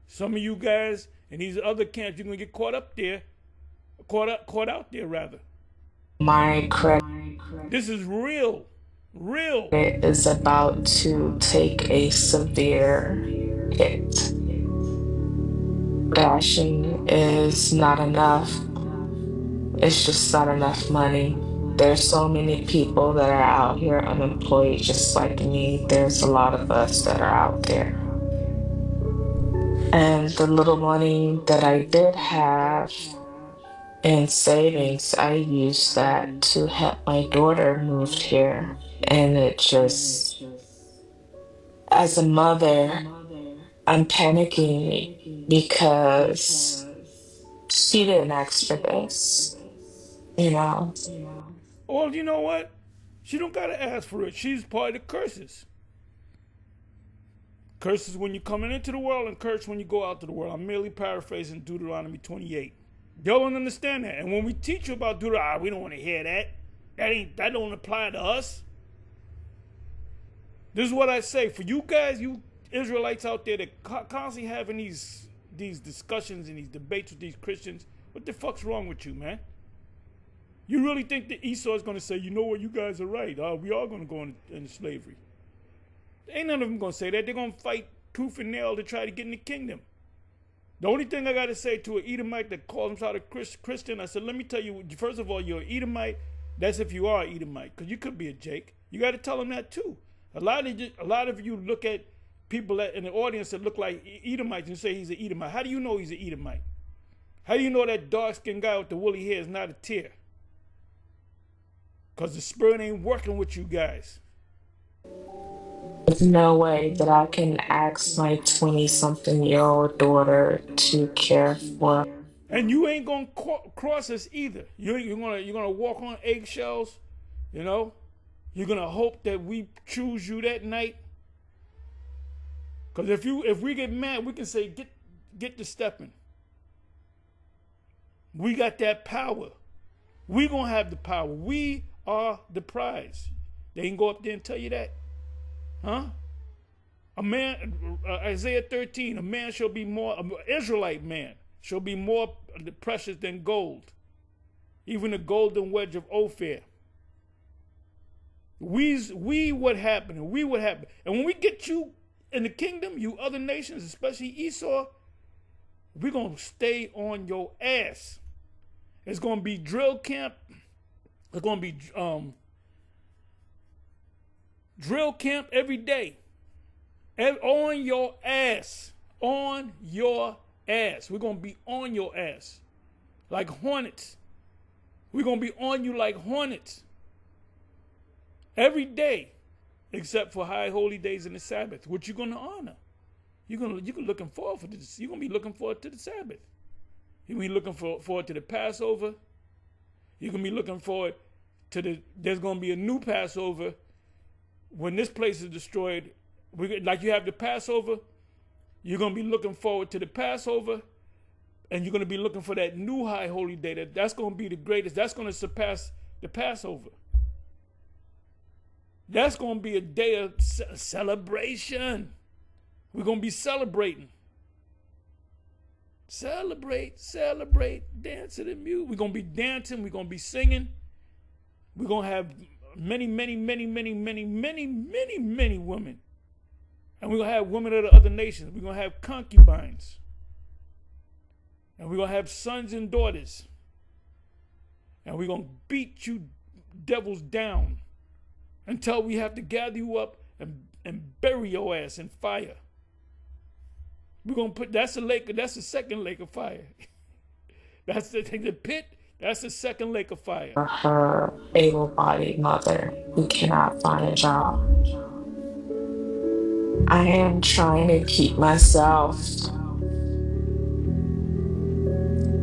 Some of you guys in these other camps, you're going to get caught out there rather. My credit This is real. Real. is about to take a severe hit. Dashing is not enough. It's just not enough money. There's so many people that are out here unemployed just like me. There's a lot of us that are out there. And the little money that I did have in savings, I used that to help my daughter move here. And it just, as a mother, I'm panicking because she didn't ask for this, Well, you know what? She don't gotta ask for it. She's part of the curses. Curses when you're coming into the world and curse when you go out to the world. I'm merely paraphrasing Deuteronomy 28. Y'all don't understand that. And when we teach you about Deuteronomy, we don't want to hear that. That don't apply to us. This is what I say. For you guys, you Israelites out there that constantly having these discussions and these debates with these Christians, what the fuck's wrong with you, man? You really think that Esau is going to say, you know what, you guys are right. We are going to go into slavery. Ain't none of them going to say that. They're going to fight tooth and nail to try to get in the kingdom. The only thing I got to say to an Edomite that calls himself a Christian, I said, let me tell you, first of all, you're an Edomite. That's if you are an Edomite, because you could be a Jake. You got to tell them that too. A lot of you look at people in the audience that look like Edomites and say he's an Edomite. How do you know he's an Edomite? How do you know that dark-skinned guy with the woolly hair is not a tear? Because the spirit ain't working with you guys. There's no way that I can ask my 20-something-year-old daughter to care for. And you ain't gonna cross us either. You're gonna walk on eggshells, You're gonna hope that we choose you that night. Because if we get mad, we can say get to stepping. We got that power. We gonna have the power. We are the prize. They can go up there and tell you that. Huh? A man, Isaiah 13, an Israelite man shall be more precious than gold, even the golden wedge of Ophir. We what happened, and we what happened. And when we get you in the kingdom, you other nations, especially Esau, we're going to stay on your ass. It's going to be drill camp. It's going to be drill camp every day. On your ass. On your ass. We're going to be on your ass. Like hornets. We're going to be on you like hornets. Every day. Except for high holy days and the Sabbath, which you're going to honor. You're looking forward for this. You're going to be looking forward to the Sabbath. You're going to be looking forward to the Passover. You're going to be looking forward to there's going to be a new Passover when this place is destroyed. Like you have the Passover, you're going to be looking forward to the Passover, and you're going to be looking for that new high holy day. That's going to be the greatest. That's going to surpass the Passover. That's going to be a day of celebration. We're going to be celebrating. Celebrate, dance to the music. We're going to be dancing. We're going to be singing. We're going to have many, many, many, many, many, many, many, many women. And we're going to have women of the other nations. We're going to have concubines. And we're going to have sons and daughters. And we're going to beat you devils down until we have to gather you up and bury your ass in fire. We're going to put, that's the second lake of fire. That's the pit, that's the second lake of fire. Her able-bodied mother who cannot find a job. I am trying to keep myself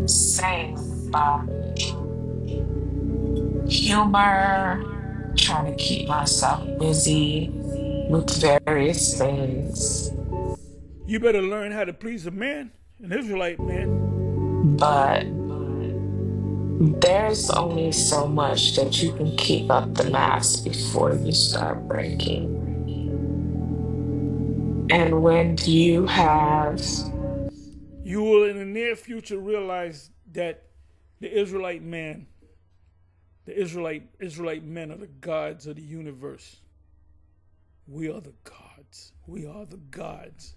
sane by humor, trying to keep myself busy with various things. You better learn how to please a man, an Israelite man. But there's only so much that you can keep up the mask before you start breaking. And when you have... You will in the near future realize that the Israelite man, the Israelite men are the gods of the universe. We are the gods. We are the gods.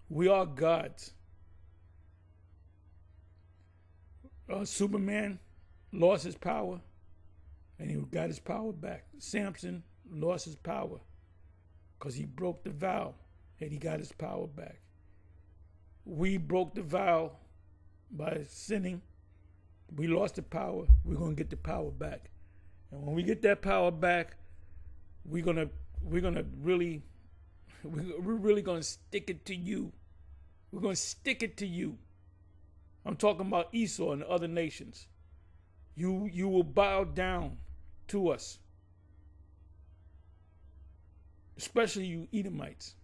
We are gods. Superman lost his power and he got his power back. Samson lost his power because he broke the vow and he got his power back. We broke the vow by sinning. We lost the power. We're going to get the power back. And when we get that power back, we're really going to stick it to you. We're going to stick it to you. I'm talking about Esau and other nations. You will bow down to us. Especially you Edomites.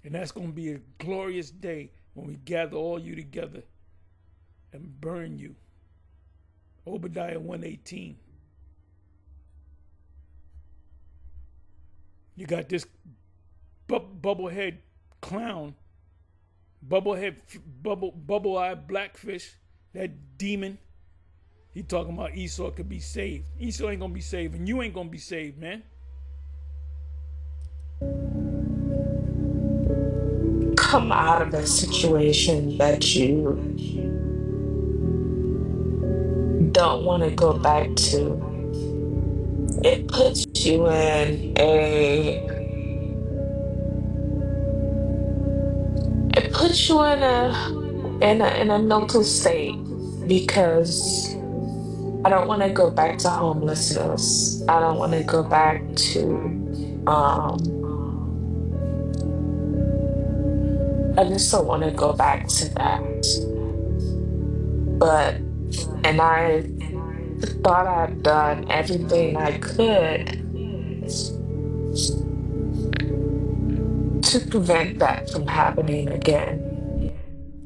And that's going to be a glorious day when we gather all you together and burn you. Obadiah 1:18. You got this bubblehead clown, bubble-eyed blackfish, that demon. He talking about Esau could be saved. Esau ain't gonna be saved, and you ain't gonna be saved, man. Come out of a situation that you don't want to go back to. It puts you in a mental state, because I don't want to go back to homelessness. I don't want to go back to I just don't want to go back to that. And I thought I'd done everything I could to prevent that from happening again.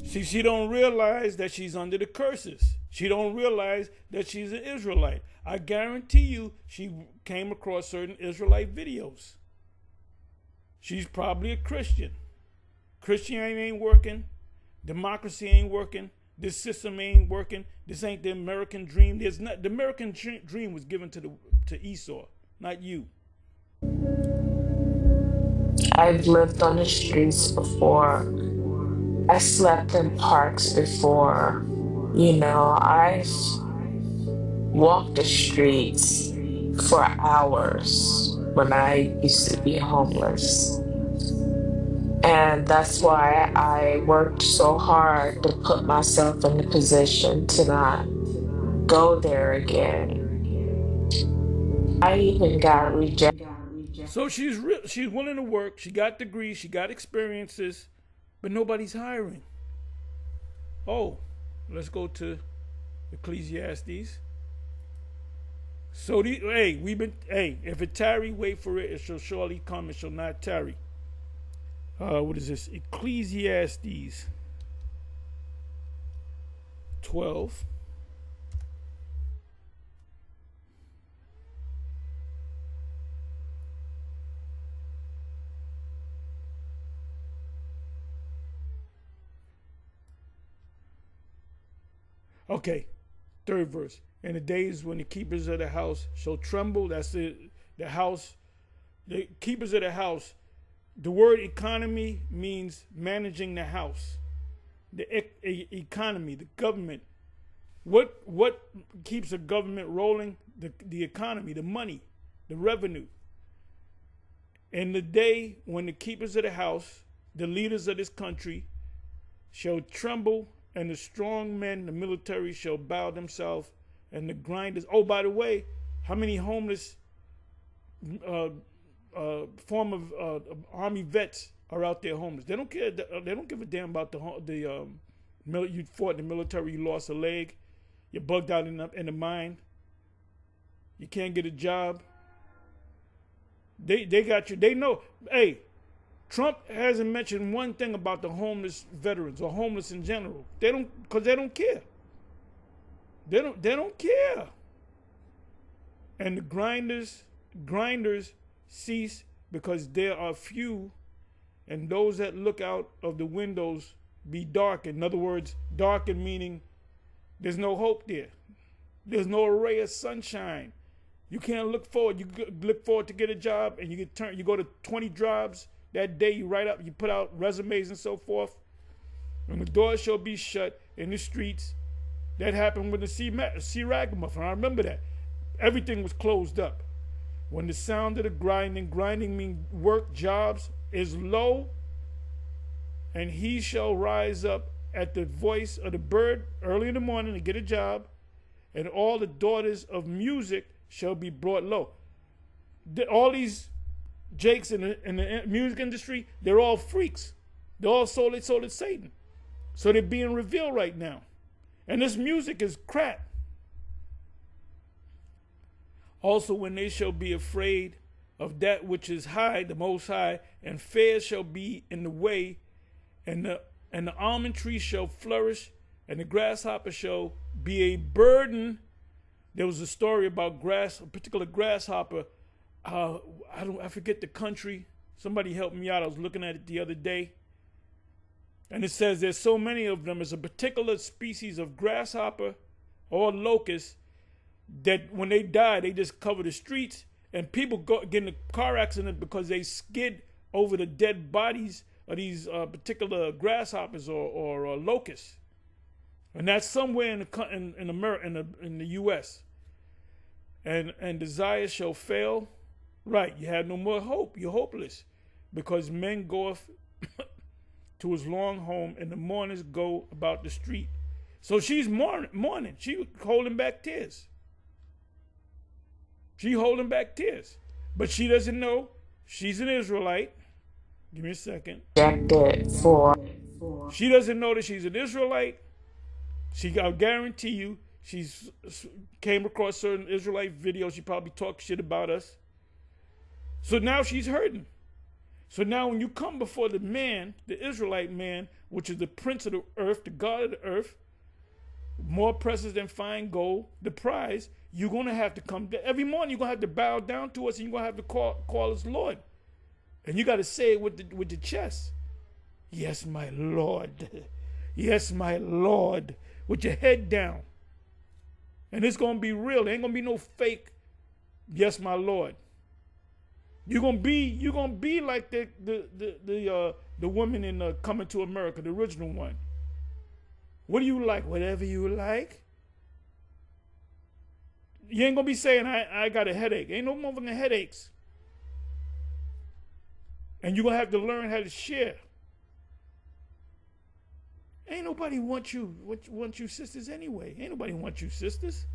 See, she don't realize that she's under the curses. She don't realize that she's an Israelite. I guarantee you she came across certain Israelite videos. She's probably a Christian. Christianity ain't working. Democracy ain't working. This system ain't working. This ain't the American dream. The American dream was given to Esau, not you. I've lived on the streets before. I slept in parks before. I've walked the streets for hours when I used to be homeless. And that's why I worked so hard to put myself in the position to not go there again. I even got rejected. So she's willing to work. She got degrees. She got experiences, but nobody's hiring. Oh, let's go to Ecclesiastes. So if it tarry, wait for it. It shall surely come. It shall not tarry. What is this? Ecclesiastes 12. Okay, third verse. In the days when the keepers of the house shall tremble, that's the house, the keepers of the house. The word economy means managing the house. economy, the government. What keeps a government rolling? The economy, the money, the revenue. And the day when the keepers of the house, the leaders of this country, shall tremble, and the strong men, the military, shall bow themselves, and the grinders. Oh, by the way, how many homeless form of army vets are out there homeless? They don't care. They don't give a damn about you fought in the military, you lost a leg, you're bugged out in the mine, you can't get a job. They got you. They know. Hey, Trump hasn't mentioned one thing about the homeless veterans or homeless in general. They don't, because they don't care. They don't care. And the grinders cease because there are few, and those that look out of the windows be darkened. In other words, darkened meaning there's no hope there. There's no ray of sunshine. You can't look forward. You look forward to get a job, and you go to 20 jobs that day. You write up, you put out resumes and so forth, and the doors shall be shut in the streets. That happened with the C. Ragamuffin. I remember that. Everything was closed up. When the sound of the grinding means work, jobs, is low, and he shall rise up at the voice of the bird early in the morning to get a job, and all the daughters of music shall be brought low. All these jakes in the music industry, they're all freaks. They're all sold to Satan. So they're being revealed right now. And this music is crap. Also, when they shall be afraid of that which is high, the Most High, and fair shall be in the way, and the almond tree shall flourish, and the grasshopper shall be a burden. There was a story about a particular grasshopper. I forget the country. Somebody helped me out. I was looking at it the other day. And it says there's so many of them. It's a particular species of grasshopper or locust that when they die, they just cover the streets, and people get in a car accident because they skid over the dead bodies of these particular grasshoppers or locusts. And that's somewhere in America, in the U.S. And desire shall fail. Right, you have no more hope. You're hopeless, because men goeth to his long home, and the mourners go about the street. So she's mourning. She holding back tears. But she doesn't know she's an Israelite. Give me a second. She doesn't know that she's an Israelite. I guarantee you, she's came across certain Israelite videos. She probably talked shit about us. So now she's hurting. So now when you come before the man, the Israelite man, which is the prince of the earth, the God of the earth, more precious than fine gold, the prize, you're going to have to come. Every morning you're going to have to bow down to us, and you're going to have to call us Lord. And you got to say it with the chest. Yes, my Lord. Yes, my Lord. With your head down. And it's going to be real. There ain't going to be no fake, yes, my Lord. You're gonna be like the woman in Coming to America, the original one. What do you like? Whatever you like. You ain't gonna be saying I got a headache. Ain't no motherfucking headaches. And you're gonna have to learn how to share. Ain't nobody want you sisters anyway. Ain't nobody want you sisters.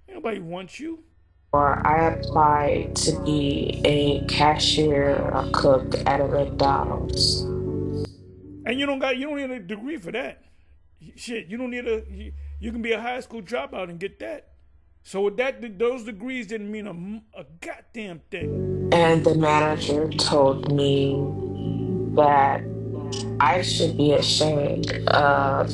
Ain't nobody want you. Or I applied to be a cashier or cook at a McDonald's. And you don't need a degree for that. Shit, you don't need you can be a high school dropout and get that. So with that, those degrees didn't mean a goddamn thing. And the manager told me that I should be ashamed of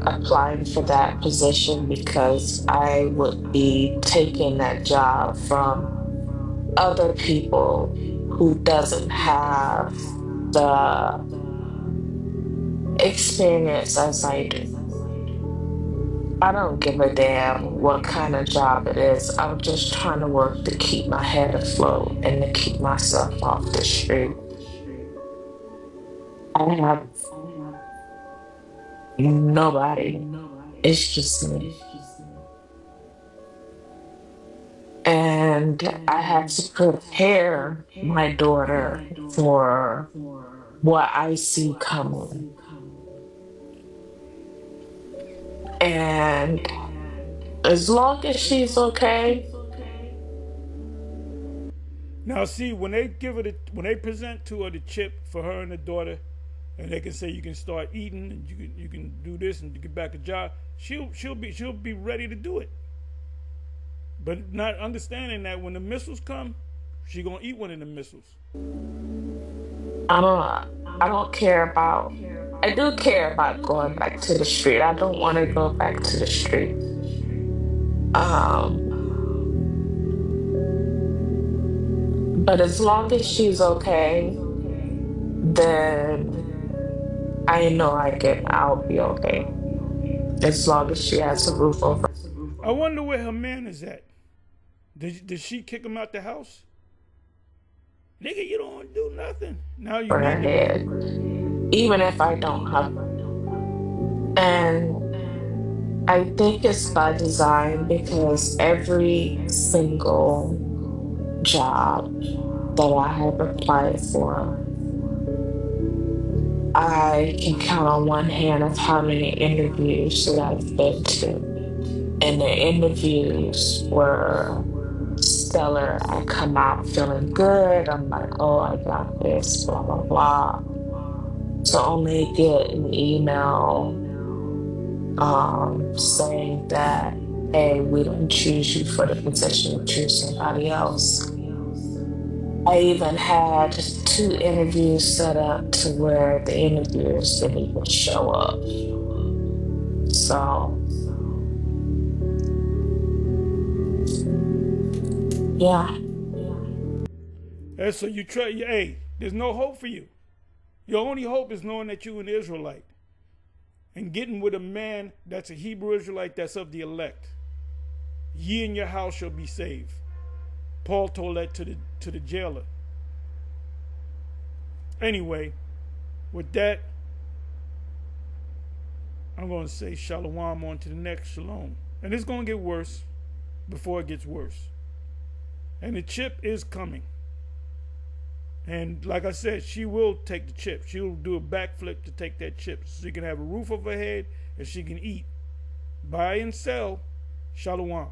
applying for that position because I would be taking that job from other people who doesn't have the experience as I do. I don't give a damn what kind of job it is. I'm just trying to work to keep my head afloat and to keep myself off the street. I have Nobody. It's just me. And I had to prepare my daughter for what I see coming. And as long as she's okay, Now, see, when they when they present to her the chip for her and the daughter, and they can say you can start eating and you can do this and you get back a job, she'll be ready to do it. But not understanding that when the missiles come, she gonna eat one of the missiles. I don't I don't care about I do care about going back to the street. I don't want to go back to the street. Um, but as long as she's okay, then I know I'll be okay. As long as she has a roof over I wonder where her man is at. Did she kick him out the house? Nigga, you don't do nothing. Now you her need the head. man. Even if I don't have, and I think it's by design because every single job that I have applied for, I can count on one hand of how many interviews that I've been to. And the interviews were stellar. I come out feeling good. I'm like, oh, I got this, blah, blah, blah. To only get an email saying that, hey, we don't choose you for the position, we choose somebody else. I even had 2 interviews set up to where the interviewers didn't even show up. So, yeah. And so you try, hey, there's no hope for you. Your only hope is knowing that you're an Israelite and getting with a man that's a Hebrew Israelite that's of the elect. Ye and your house shall be saved. Paul told that to the jailer. Anyway, with that, I'm going to say shalom on to the next shalom. And it's going to get worse before it gets worse. And the chip is coming. And like I said, she will take the chip. She'll do a backflip to take that chip so she can have a roof over her head and she can eat, buy and sell. Shalom.